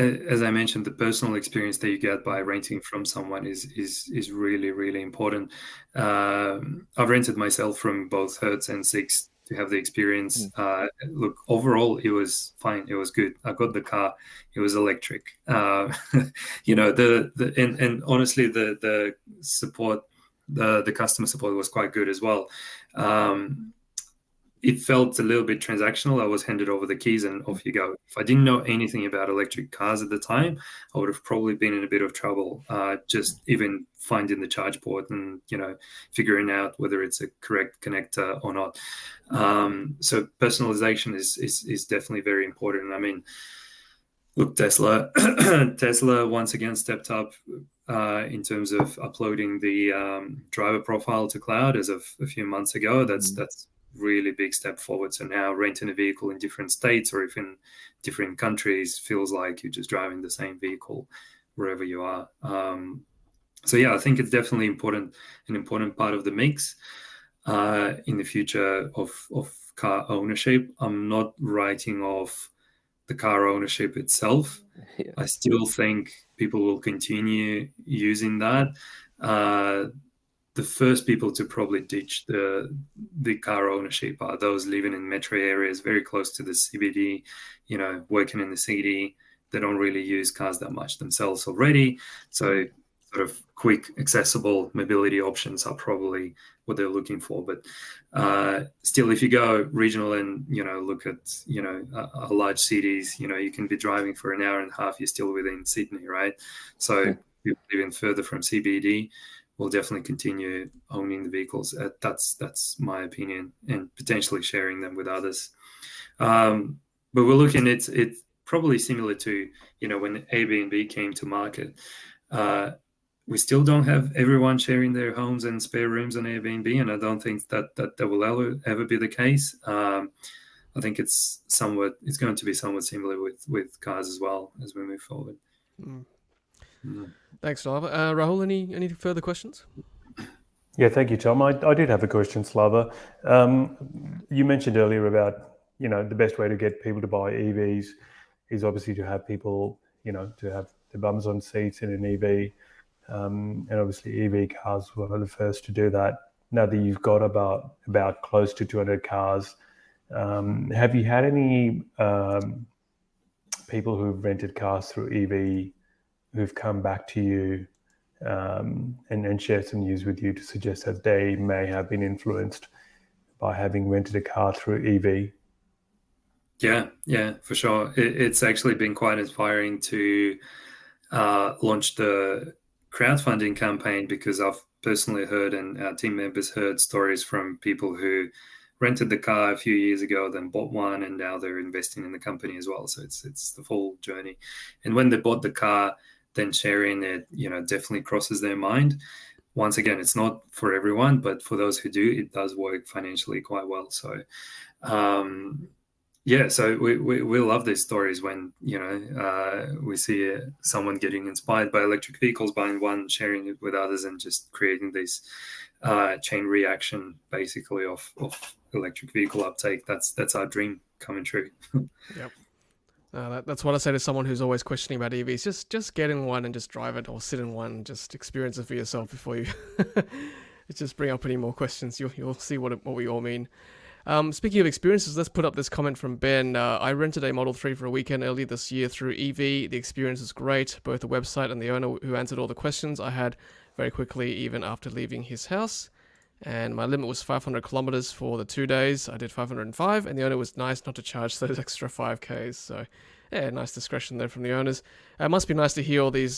I mentioned, the personal experience that you get by renting from someone is really, really important. I've rented myself from both Hertz and Six to have the experience. Look, overall, it was fine. It was good. I got the car. It was electric. And honestly, the support, the customer support was quite good as well. It felt a little bit transactional. I was handed over the keys and off you go. If I didn't know anything about electric cars at the time, I would have probably been in a bit of trouble, just even finding the charge port and, figuring out whether it's a correct connector or not. So personalization is definitely very important. I mean, look, Tesla once again stepped up in terms of uploading the driver profile to cloud as of a few months ago. That's really big step forward. So now renting a vehicle in different states or even different countries feels like you're just driving the same vehicle wherever you are. So yeah, I think it's definitely an important part of the mix in the future of car ownership. I'm not writing off the car ownership itself. Yeah. I still think people will continue using that. The first people to probably ditch the car ownership are those living in metro areas very close to the CBD, working in the city. They don't really use cars that much themselves already. So sort of quick, accessible mobility options are probably what they're looking for. But still, if you go regional and, look at, large cities, you can be driving for an hour and a half, you're still within Sydney, right? So people living further from CBD will definitely continue owning the vehicles. That's my opinion, and potentially sharing them with others. But we're looking, it's probably similar to, when Airbnb came to market. We still don't have everyone sharing their homes and spare rooms on Airbnb, and I don't think that will ever be the case. I think it's going to be somewhat similar with cars as well as we move forward. Thanks, Slava. Rahul, any further questions? Yeah, thank you, Tom. I did have a question, Slava. You mentioned earlier about, the best way to get people to buy EVs is obviously to have people, to have the bums on seats in an EV. And obviously EV cars were the first to do that. Now that you've got about close to 200 cars, have you had any people who've rented cars through EV who've come back to you and shared some news with you to suggest that they may have been influenced by having rented a car through EV? Yeah, for sure. It's actually been quite inspiring to launch the crowdfunding campaign, because I've personally heard, and our team members heard, stories from people who rented the car a few years ago, then bought one, and now they're investing in the company as well. So it's the full journey. And when they bought the car, then sharing it, definitely crosses their mind. Once again, it's not for everyone, but for those who do, it does work financially quite well. So so we love these stories when, we see someone getting inspired by electric vehicles, buying one, sharing it with others, and just creating this chain reaction, basically, of electric vehicle uptake. That's our dream coming true. Yep. That's what I say to someone who's always questioning about EVs. Just get in one and just drive it, or sit in one and just experience it for yourself before you just bring up any more questions. You'll see what we all mean. Speaking of experiences, let's put up this comment from Ben. I rented a Model 3 for a weekend earlier this year through Evee. The experience was great. Both the website and the owner who answered all the questions I had very quickly, even after leaving his house. And my limit was 500 kilometers for the 2 days. I did 505, and the owner was nice not to charge those extra 5Ks. So, yeah, nice discretion there from the owners. It must be nice to hear all these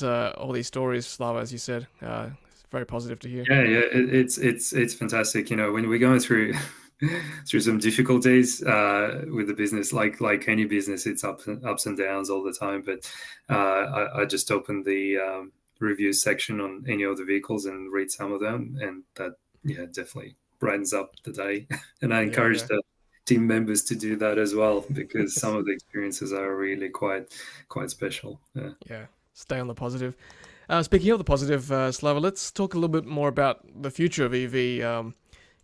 stories, Slava, as you said. It's very positive to hear. Yeah, it's fantastic. When we're going through some difficulties with the business, like any business, it's ups and downs all the time. But I just opened the reviews section on any of the vehicles and read some of them, and that definitely brightens up the day. And I encourage the team members to do that as well, because some of the experiences are really quite special. Yeah, stay on the positive. Speaking of the positive, Slava, let's talk a little bit more about the future of EV.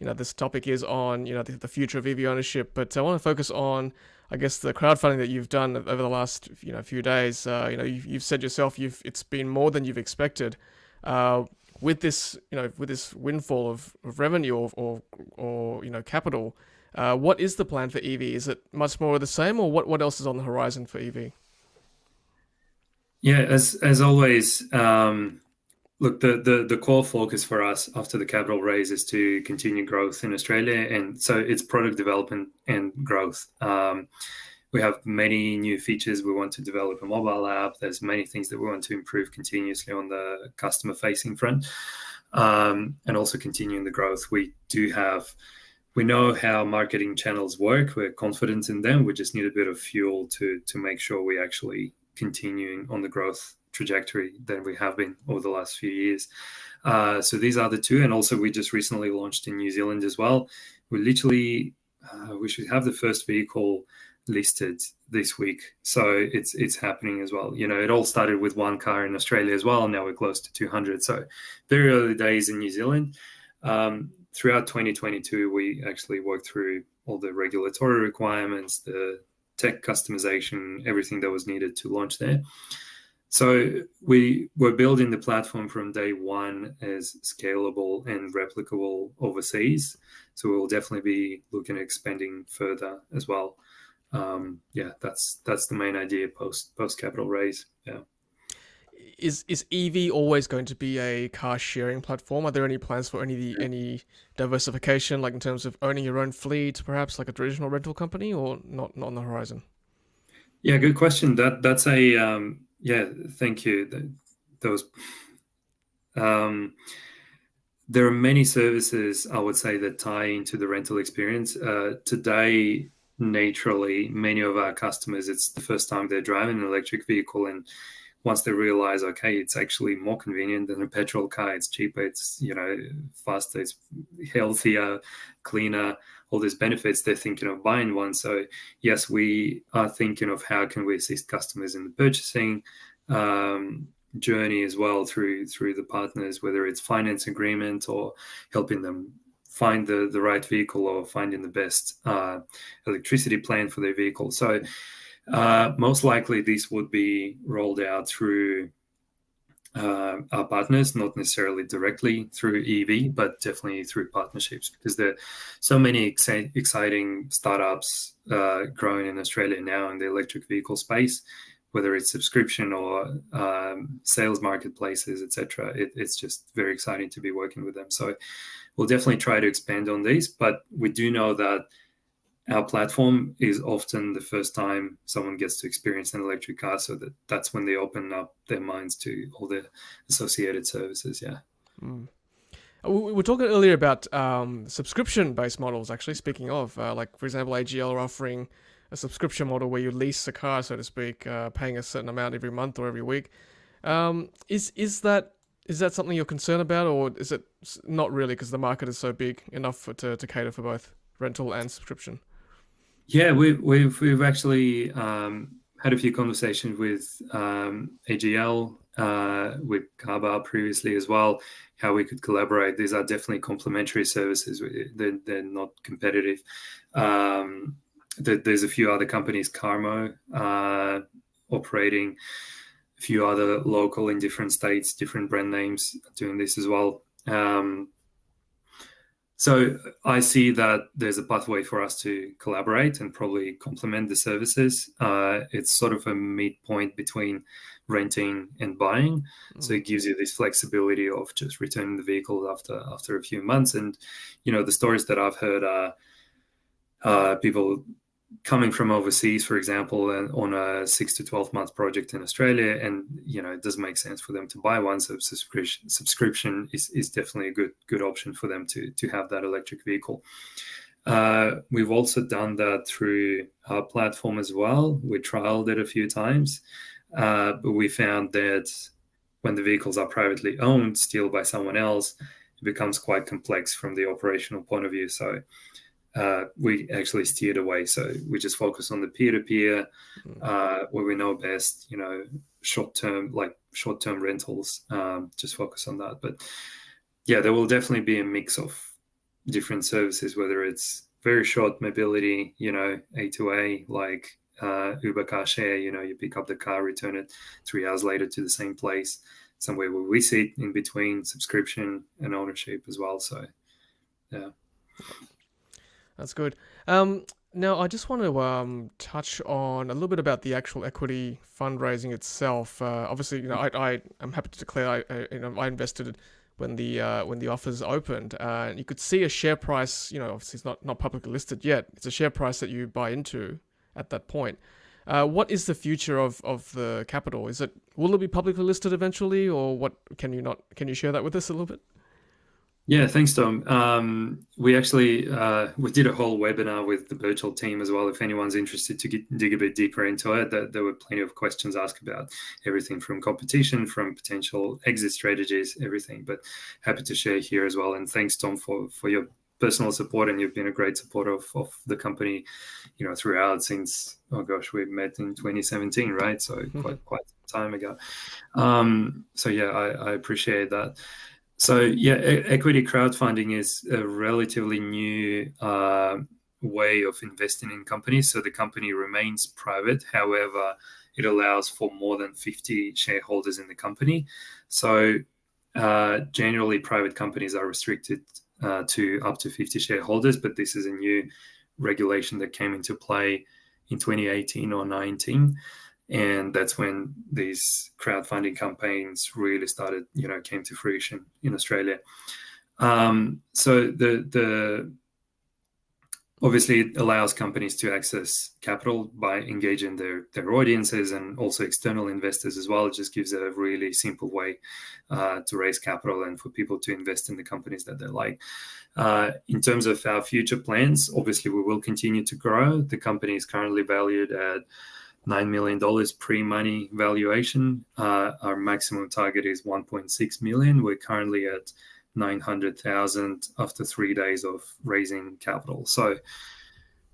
This topic is on, the future of EV ownership, but I want to focus on I guess the crowdfunding that you've done over the last few days. You've said yourself it's been more than you've expected. With this with this windfall of revenue or capital, what is the plan for Evee? Is it much more of the same, or what else is on the horizon for Evee? Yeah, as always, look, the core focus for us after the capital raise is to continue growth in Australia, and so it's product development and growth. We have many new features. We want to develop a mobile app. There's many things that we want to improve continuously on the customer-facing front, and also continuing the growth. We know how marketing channels work. We're confident in them. We just need a bit of fuel to make sure we actually continuing on the growth trajectory that we have been over the last few years. So these are the two, and also we just recently launched in New Zealand as well. We should have the first vehicle listed this week, so it's happening as well. It all started with one car in Australia as well. Now we're close to 200, so very early days in New Zealand. Throughout 2022, we actually worked through all the regulatory requirements, the tech customization, everything that was needed to launch there. So we were building the platform from day one as scalable and replicable overseas. So we'll definitely be looking at expanding further as well. That's the main idea post capital raise. Yeah. Is Evee always going to be a car sharing platform? Are there any plans for any diversification, like in terms of owning your own fleet, perhaps like a traditional rental company, or not on the horizon? Yeah, good question. That's a thank you. There are many services, I would say, that tie into the rental experience. Today, naturally, many of our customers, it's the first time they're driving an electric vehicle, and once they realize, okay, it's actually more convenient than a petrol car, it's cheaper, it's faster, it's healthier, cleaner, all these benefits, they're thinking of buying one. So yes, we are thinking of how can we assist customers in the purchasing journey as well through the partners, whether it's finance agreement or helping them find the right vehicle or finding the best electricity plan for their vehicle. So most likely this would be rolled out through our partners, not necessarily directly through Evee, but definitely through partnerships, because there are so many exciting startups growing in Australia now in the electric vehicle space, whether it's subscription or sales marketplaces, etc. It's just very exciting to be working with them. So we'll definitely try to expand on these, but we do know that our platform is often the first time someone gets to experience an electric car, so that's when they open up their minds to all the associated services. Yeah. Mm. We were talking earlier about subscription-based models, actually, speaking of, like, for example, AGL are offering a subscription model where you lease a car, so to speak, paying a certain amount every month or every week. Is that something you're concerned about, or is it not really, because the market is so big enough to cater for both rental and subscription? Yeah, we've actually had a few conversations with AGL, with Carbar previously as well, how we could collaborate. These are definitely complementary services. They're not competitive. There's a few other companies, Carmo, operating, a few other local in different states, different brand names doing this as well. So I see that there's a pathway for us to collaborate and probably complement the services. It's sort of a midpoint between renting and buying. So it gives you this flexibility of just returning the vehicle after a few months. And, the stories that I've heard are people coming from overseas, for example, and on a 6 to 12 month project in Australia, and it doesn't make sense for them to buy one. So subscription is definitely a good option for them to have that electric vehicle. We've also done that through our platform as well. We trialed it a few times, but we found that when the vehicles are privately owned, still by someone else, it becomes quite complex from the operational point of view. So we actually steered away. So we just focus on the peer-to-peer, where we know best, short-term rentals, just focus on that. But yeah, there will definitely be a mix of different services, whether it's very short mobility, A2A, like Uber car share. You pick up the car, return it 3 hours later to the same place, somewhere where we sit in between subscription and ownership as well. So, yeah. That's good. Now, I just want to touch on a little bit about the actual equity fundraising itself. Obviously, I am happy to declare I invested when the offers opened. You could see a share price. Obviously, it's not publicly listed yet. It's a share price that you buy into at that point. What is the future of the capital? Will it be publicly listed eventually, or what? Can you share that with us a little bit? Yeah, thanks, Tom. We actually we did a whole webinar with the virtual team as well. If anyone's interested to dig a bit deeper into it, there were plenty of questions asked about everything from competition, from potential exit strategies, everything. But happy to share here as well. And thanks, Tom, for your personal support, and you've been a great supporter of the company, throughout since we met in 2017, right? So quite some time ago. So yeah, I appreciate that. So yeah, equity crowdfunding is a relatively new way of investing in companies. So the company remains private. However, it allows for more than 50 shareholders in the company. So generally, private companies are restricted to up to 50 shareholders, but this is a new regulation that came into play in 2018 or 19. And that's when these crowdfunding campaigns really started, came to fruition in Australia. So the obviously it allows companies to access capital by engaging their audiences and also external investors as well. It just gives a really simple way to raise capital and for people to invest in the companies that they like. In terms of our future plans, obviously we will continue to grow. The company is currently valued at $9 million pre-money valuation. Our maximum target is 1.6 million. We're currently at 900,000 after 3 days of raising capital. So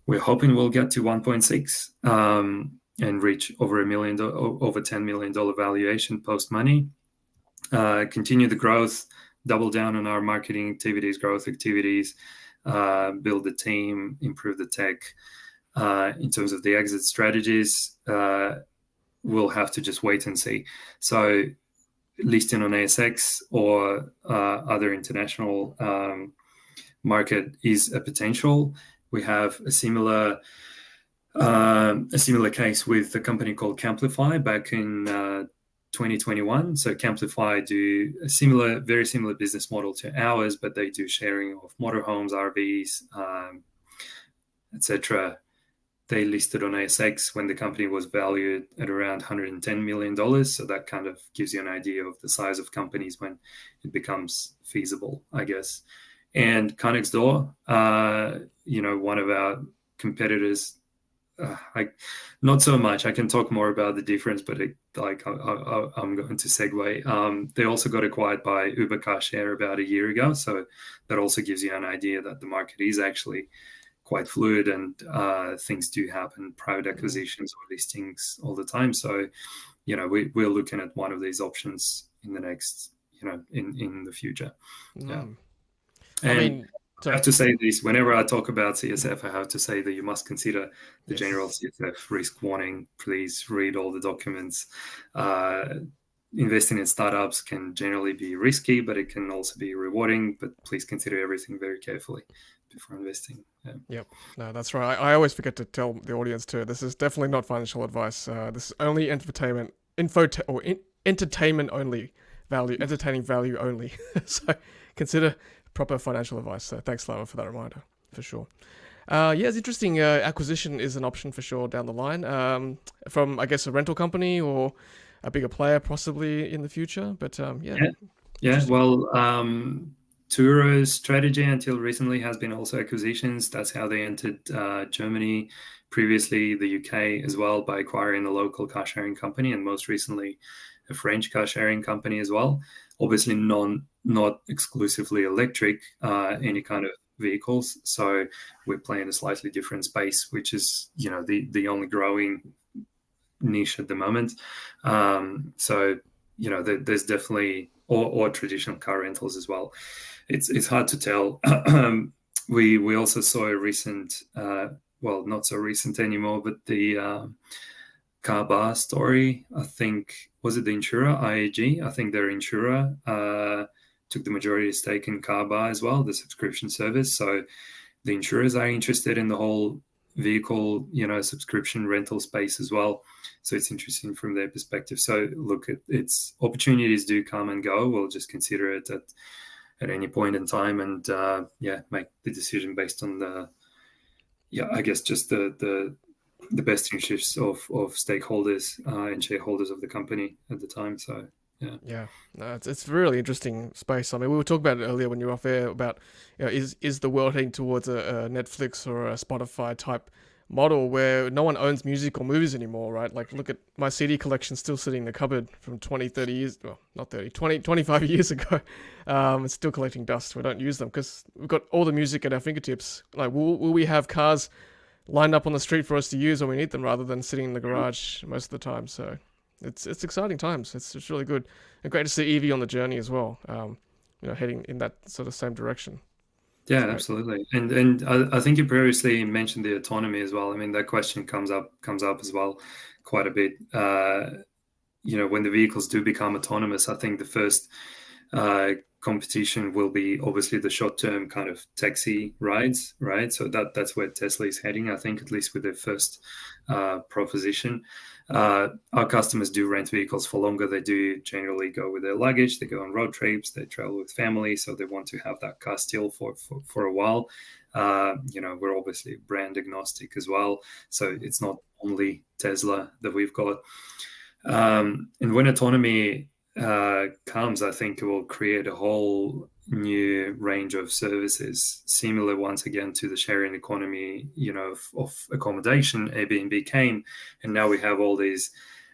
we're hoping we'll get to 1.6 and reach over $10 million valuation post money. Continue the growth, double down on our marketing activities, growth activities, build the team, improve the tech. In terms of the exit strategies, we'll have to just wait and see. So listing on ASX or other international market is a potential. We have a similar case with a company called Camplify back in 2021. So Camplify do a very similar business model to ours, but they do sharing of motorhomes, RVs, etc. They listed on ASX when the company was valued at around $110 million. So that kind of gives you an idea of the size of companies when it becomes feasible, I guess. And Carnextdoor, one of our competitors, not so much. I can talk more about the difference, but I'm going to segue. They also got acquired by Uber Car Share about a year ago. So that also gives you an idea that the market is actually quite fluid and things do happen, private acquisitions or listings all the time. So, we're looking at one of these options in the next, in the future. Yeah. And I have to say this, whenever I talk about CSF, I have to say that you must consider the general CSF risk warning. Please read all the documents. Investing in startups can generally be risky, but it can also be rewarding. But please consider everything very carefully before investing. Yeah. Yep. No, that's right. I always forget to tell the audience too. This is definitely not financial advice. This is only entertainment only value, entertaining value only. So consider proper financial advice. So thanks, Slava, for that reminder, for sure. It's interesting. Acquisition is an option for sure down the line from, I guess, a rental company or a bigger player possibly in the future. But yeah. Well, Turo's strategy until recently has been also acquisitions. That's how they entered Germany, previously the UK as well, by acquiring a local car sharing company, and most recently a French car sharing company as well. Obviously not exclusively electric, any kind of vehicles. So we're playing a slightly different space, which is, the only growing niche at the moment. So, there's definitely, or traditional car rentals as well. It's hard to tell. we also saw a recent, well, not so recent anymore, but the car bar story. I think, was it the insurer IAG? I think their insurer took the majority stake in car bar as well, the subscription service. So the insurers are interested in the whole vehicle, subscription rental space as well. So it's interesting from their perspective. So look, it's opportunities do come and go. We'll just consider it at any point in time, and make the decision based on I guess just the best interests of stakeholders and shareholders of the company at the time. So Yeah, no, it's a really interesting space. I mean, we were talking about it earlier when you were off air about, is the world heading towards a Netflix or a Spotify type model where no one owns music or movies anymore, right? Like, look at my CD collection still sitting in the cupboard from 20, 30 years, well, not 30, 20, 25 years ago. It's still collecting dust. We don't use them because we've got all the music at our fingertips. Like, will we have cars lined up on the street for us to use when we need them rather than sitting in the garage most of the time? So it's exciting times. It's really good and great to see Evee on the journey as well. Heading in that sort of same direction. Yeah, absolutely. And I think you previously mentioned the autonomy as well. I mean, that question comes up as well quite a bit. When the vehicles do become autonomous, I think the first competition will be obviously the short-term kind of taxi rides, right? So that's where Tesla is heading, I think, at least with their first proposition. Our customers do rent vehicles for longer. They do generally go with their luggage. They go on road trips. They travel with family, so they want to have that car still for a while. We're obviously brand agnostic as well, so it's not only Tesla that we've got. And when autonomy comes, I think it will create a whole new range of services, similar once again to the sharing economy, of accommodation. Airbnb came, and now we have all these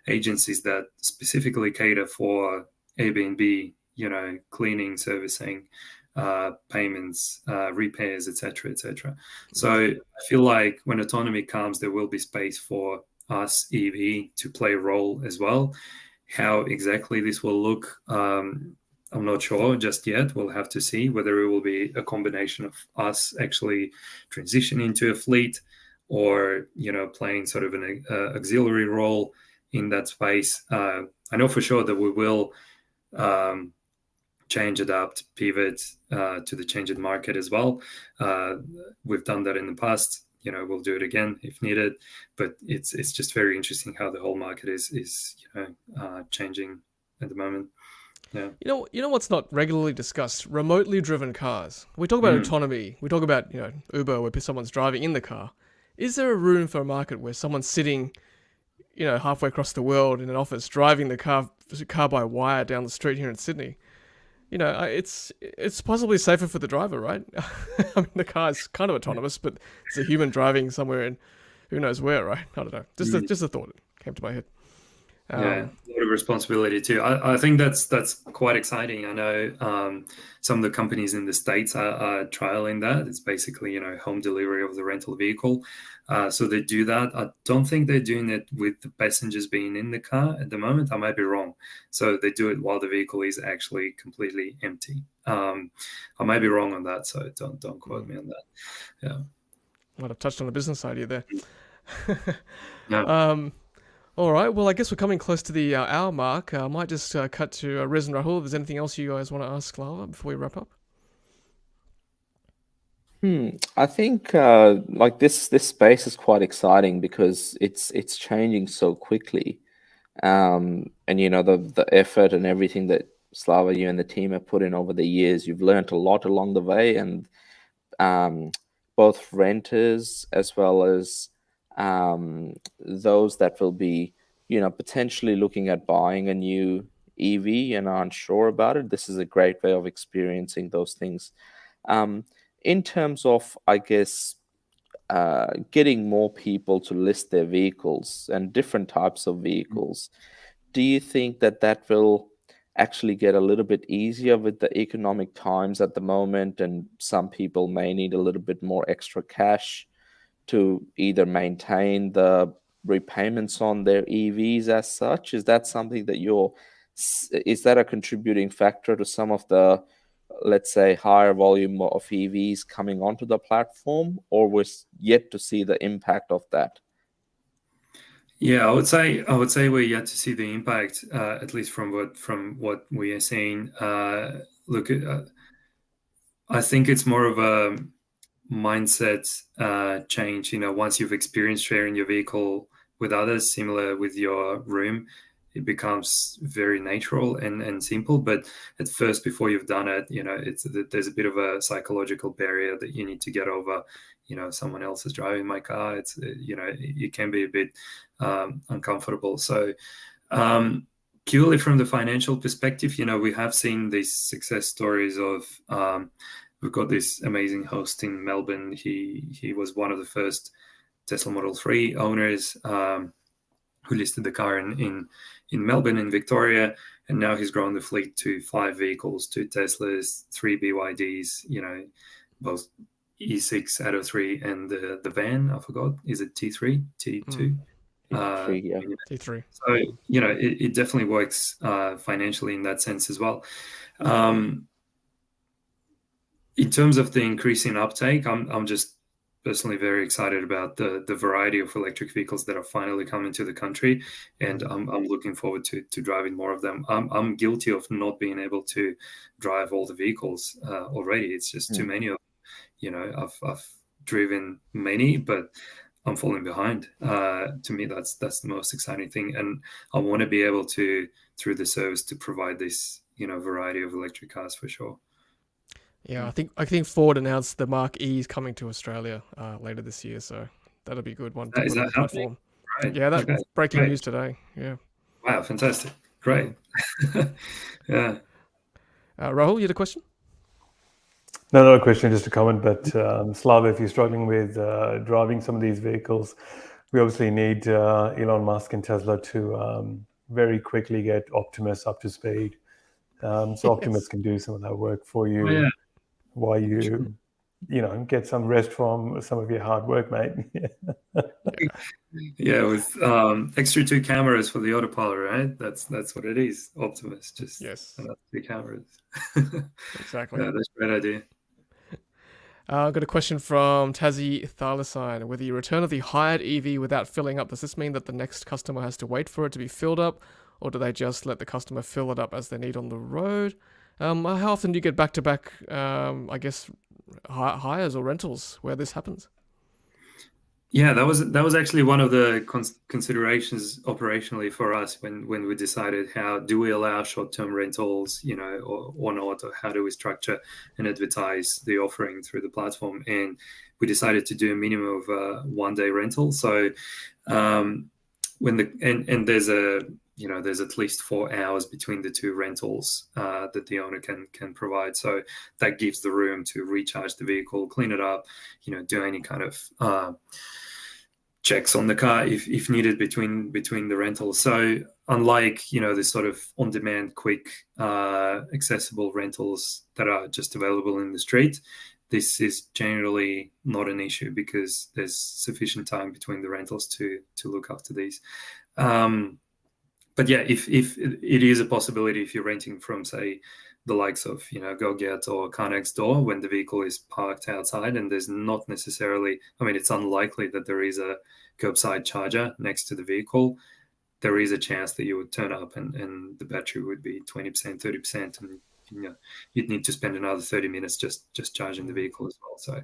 agencies that specifically cater for Airbnb, cleaning, servicing, payments, repairs, etc., etc. So I feel like when autonomy comes, there will be space for us, Evee, to play a role as well. How exactly this will look, I'm not sure just yet. We'll have to see whether it will be a combination of us actually transitioning to a fleet or, playing sort of an auxiliary role in that space. I know for sure that we will change, adapt, pivot to the changing market as well. We've done that in the past. We'll do it again if needed, but it's just very interesting how the whole market is changing at the moment. Yeah. You know what's not regularly discussed? Remotely driven cars. We talk about autonomy. We talk about Uber, where someone's driving in the car. Is there a room for a market where someone's sitting, halfway across the world in an office, driving the car by wire down the street here in Sydney? It's possibly safer for the driver, right? I mean, the car is kind of autonomous, but it's a human driving somewhere in who knows where, right? I don't know. Just a thought that came to my head. A lot of responsibility too. I think that's quite exciting. I know some of the companies in the States are trialing that. It's basically home delivery of the rental vehicle. So they do that. I don't think they're doing it with the passengers being in the car at the moment. I might be wrong. So they do it while the vehicle is actually completely empty. I might be wrong on that. So don't quote me on that. Yeah. Might have touched on a business idea there. Yeah. All right. Well, I guess we're coming close to the hour mark. I might just cut to Rez and Rahul. If there's anything else you guys want to ask Slava before we wrap up. I think like this space is quite exciting because it's changing so quickly, and the effort and everything that Slava, you and the team have put in over the years. You've learned a lot along the way, and both renters as well as those that will be, potentially looking at buying a new Evee and aren't sure about it. This is a great way of experiencing those things. In terms of, I guess, getting more people to list their vehicles and different types of vehicles, do you think that will actually get a little bit easier with the economic times at the moment, and some people may need a little bit more extra cash to either maintain the repayments on their EVs as such? Is that something that is that a contributing factor to some of the let's say, higher volume of EVs coming onto the platform, or we're yet to see the impact of that? Yeah, I would say we're yet to see the impact, at least from what we are seeing. Look, I think it's more of a mindset change. Once you've experienced sharing your vehicle with others, similar with your room, it becomes very natural and simple. But at first, before you've done it, there's a bit of a psychological barrier that you need to get over. Someone else is driving my car. It can be a bit uncomfortable. So purely from the financial perspective, we have seen these success stories of we've got this amazing host in Melbourne. He was one of the first Tesla Model 3 owners who listed the car in Melbourne, in Victoria, and now he's grown the fleet to 5 vehicles, 2 Teslas, 3 BYDs, both E6 out of 3, and the van, I forgot, is it T3, T2? T3, yeah. T3. So, it definitely works financially in that sense as well. In terms of the increase in uptake, I'm just personally very excited about the variety of electric vehicles that are finally coming to the country, and I'm looking forward to driving more of them. I'm guilty of not being able to drive all the vehicles already. It's just too many of them. I've driven many, but I'm falling behind. To me, that's the most exciting thing, and I want to be able to, through the service, to provide this variety of electric cars for sure. Yeah, I think Ford announced the Mark E is coming to Australia later this year, so that'll be a good one to Is put on that the platform. Right. Yeah, that's Okay. breaking Great. news today. Yeah. Wow, fantastic. Great. Yeah. Rahul, you had a question? No, not a question, just a comment. But Slava, if you're struggling with driving some of these vehicles, we obviously need Elon Musk and Tesla to very quickly get Optimus up to speed. So Optimus can do some of that work for you. Oh, yeah. While you get some rest from some of your hard work, mate. Yeah, with extra 2 cameras for the autopilot, right? That's what it is. Optimus, just another 2 cameras. Exactly. Yeah, that's a great idea. I've got a question from Tassie Thalassine. With the return of the hired EV without filling up, does this mean that the next customer has to wait for it to be filled up, or do they just let the customer fill it up as they need on the road? How often do you get back-to-back, I guess, hires or rentals where this happens? Yeah, that was actually one of the considerations operationally for us when we decided how do we allow short-term rentals, or not, or how do we structure and advertise the offering through the platform. And we decided to do a minimum of a 1-day rental. So there's there's at least 4 hours between the 2 rentals that the owner can provide. So that gives the room to recharge the vehicle, clean it up, do any kind of checks on the car if needed between the rentals. So unlike the sort of on-demand, quick, accessible rentals that are just available in the street, this is generally not an issue because there's sufficient time between the rentals to look after these. But yeah, if it is a possibility, if you're renting from, say, the likes of GoGet or Car Next Door, when the vehicle is parked outside and there's not necessarily, it's unlikely that there is a curbside charger next to the vehicle, there is a chance that you would turn up and the battery would be 20%, 30%, and you'd need to spend another 30 minutes just charging the vehicle as well. So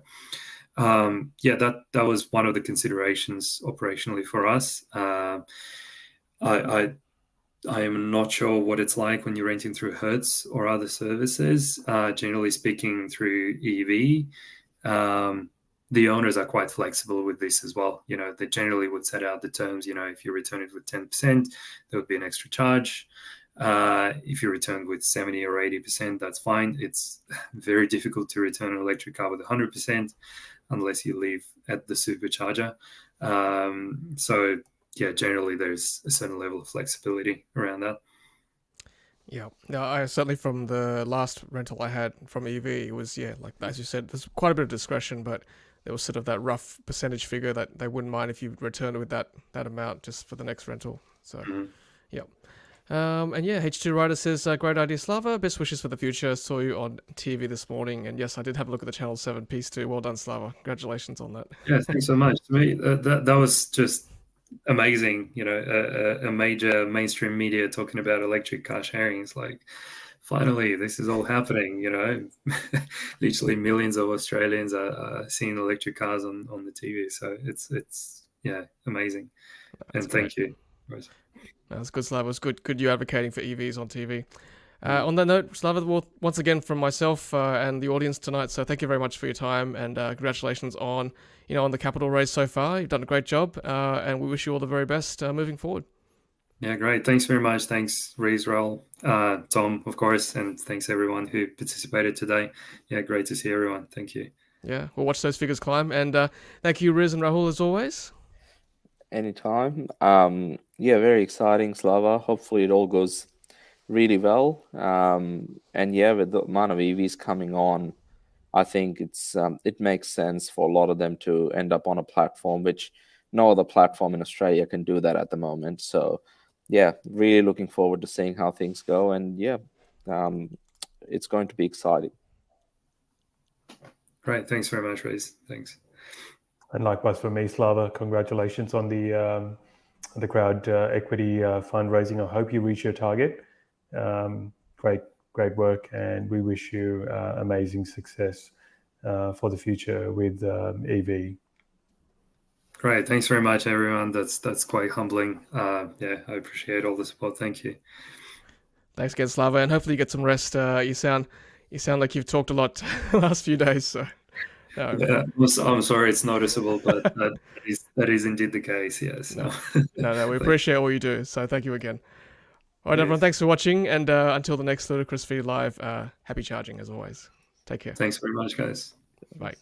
that was one of the considerations operationally for us. I am not sure what it's like when you're renting through Hertz or other services. Generally speaking, through Evee, the owners are quite flexible with this as well. They generally would set out the terms. If you return it with 10%, there would be an extra charge. If you return with 70 or 80%, that's fine. It's very difficult to return an electric car with 100% unless you leave at the supercharger. So yeah, generally there's a certain level of flexibility around that. Yeah, I certainly, from the last rental I had from Evee, it was, like as you said, there's quite a bit of discretion, but there was sort of that rough percentage figure that they wouldn't mind if you returned with that amount just for the next rental. So, yeah. And yeah, H2 Rider says, great idea, Slava. Best wishes for the future. Saw you on TV this morning. And yes, I did have a look at the Channel 7 piece too. Well done, Slava. Congratulations on that. Yeah, thanks so much. To me, that was just amazing. You know, a major mainstream media talking about electric car sharing. It's like, finally, this is all happening. You know, literally millions of Australians are seeing electric cars on the TV. So it's yeah, amazing. That's And thank you. That's good, Slava. It's good you advocating for EVs on TV. On that note, Slava, well, once again from myself and the audience tonight, so thank you very much for your time, and congratulations on on the capital raise so far. You've done a great job, and we wish you all the very best moving forward. Yeah, great. Thanks very much. Thanks, Rees, Raul, Tom, of course, and thanks everyone who participated today. Yeah, great to see everyone. Thank you. Yeah, we'll watch those figures climb, and thank you, Riz and Rahul, as always. Anytime. Yeah, very exciting, Slava. Hopefully it all goes really well. And yeah, with the amount of EVs coming on, I think it makes sense for a lot of them to end up on a platform, which no other platform in Australia can do that at the moment. So yeah, really looking forward to seeing how things go. And yeah, it's going to be exciting. Great. Thanks very much, Rees. Thanks. And likewise for me, Slava, congratulations on the crowd equity fundraising. I hope you reach your target. Great work, and we wish you amazing success for the future with Evee. Great. Thanks very much, everyone. That's quite humbling. Yeah, I appreciate all the support. Thank you. Thanks again, Slava, and hopefully you get some rest. You sound like you've talked a lot the last few days. So. Yeah, I'm sorry it's noticeable, but that is indeed the case. Yes. No, we appreciate all you do. So thank you again. All right, everyone, thanks for watching, and until the next Ludicrous Feed Live, happy charging as always. Take care. Thanks very much, guys. Bye.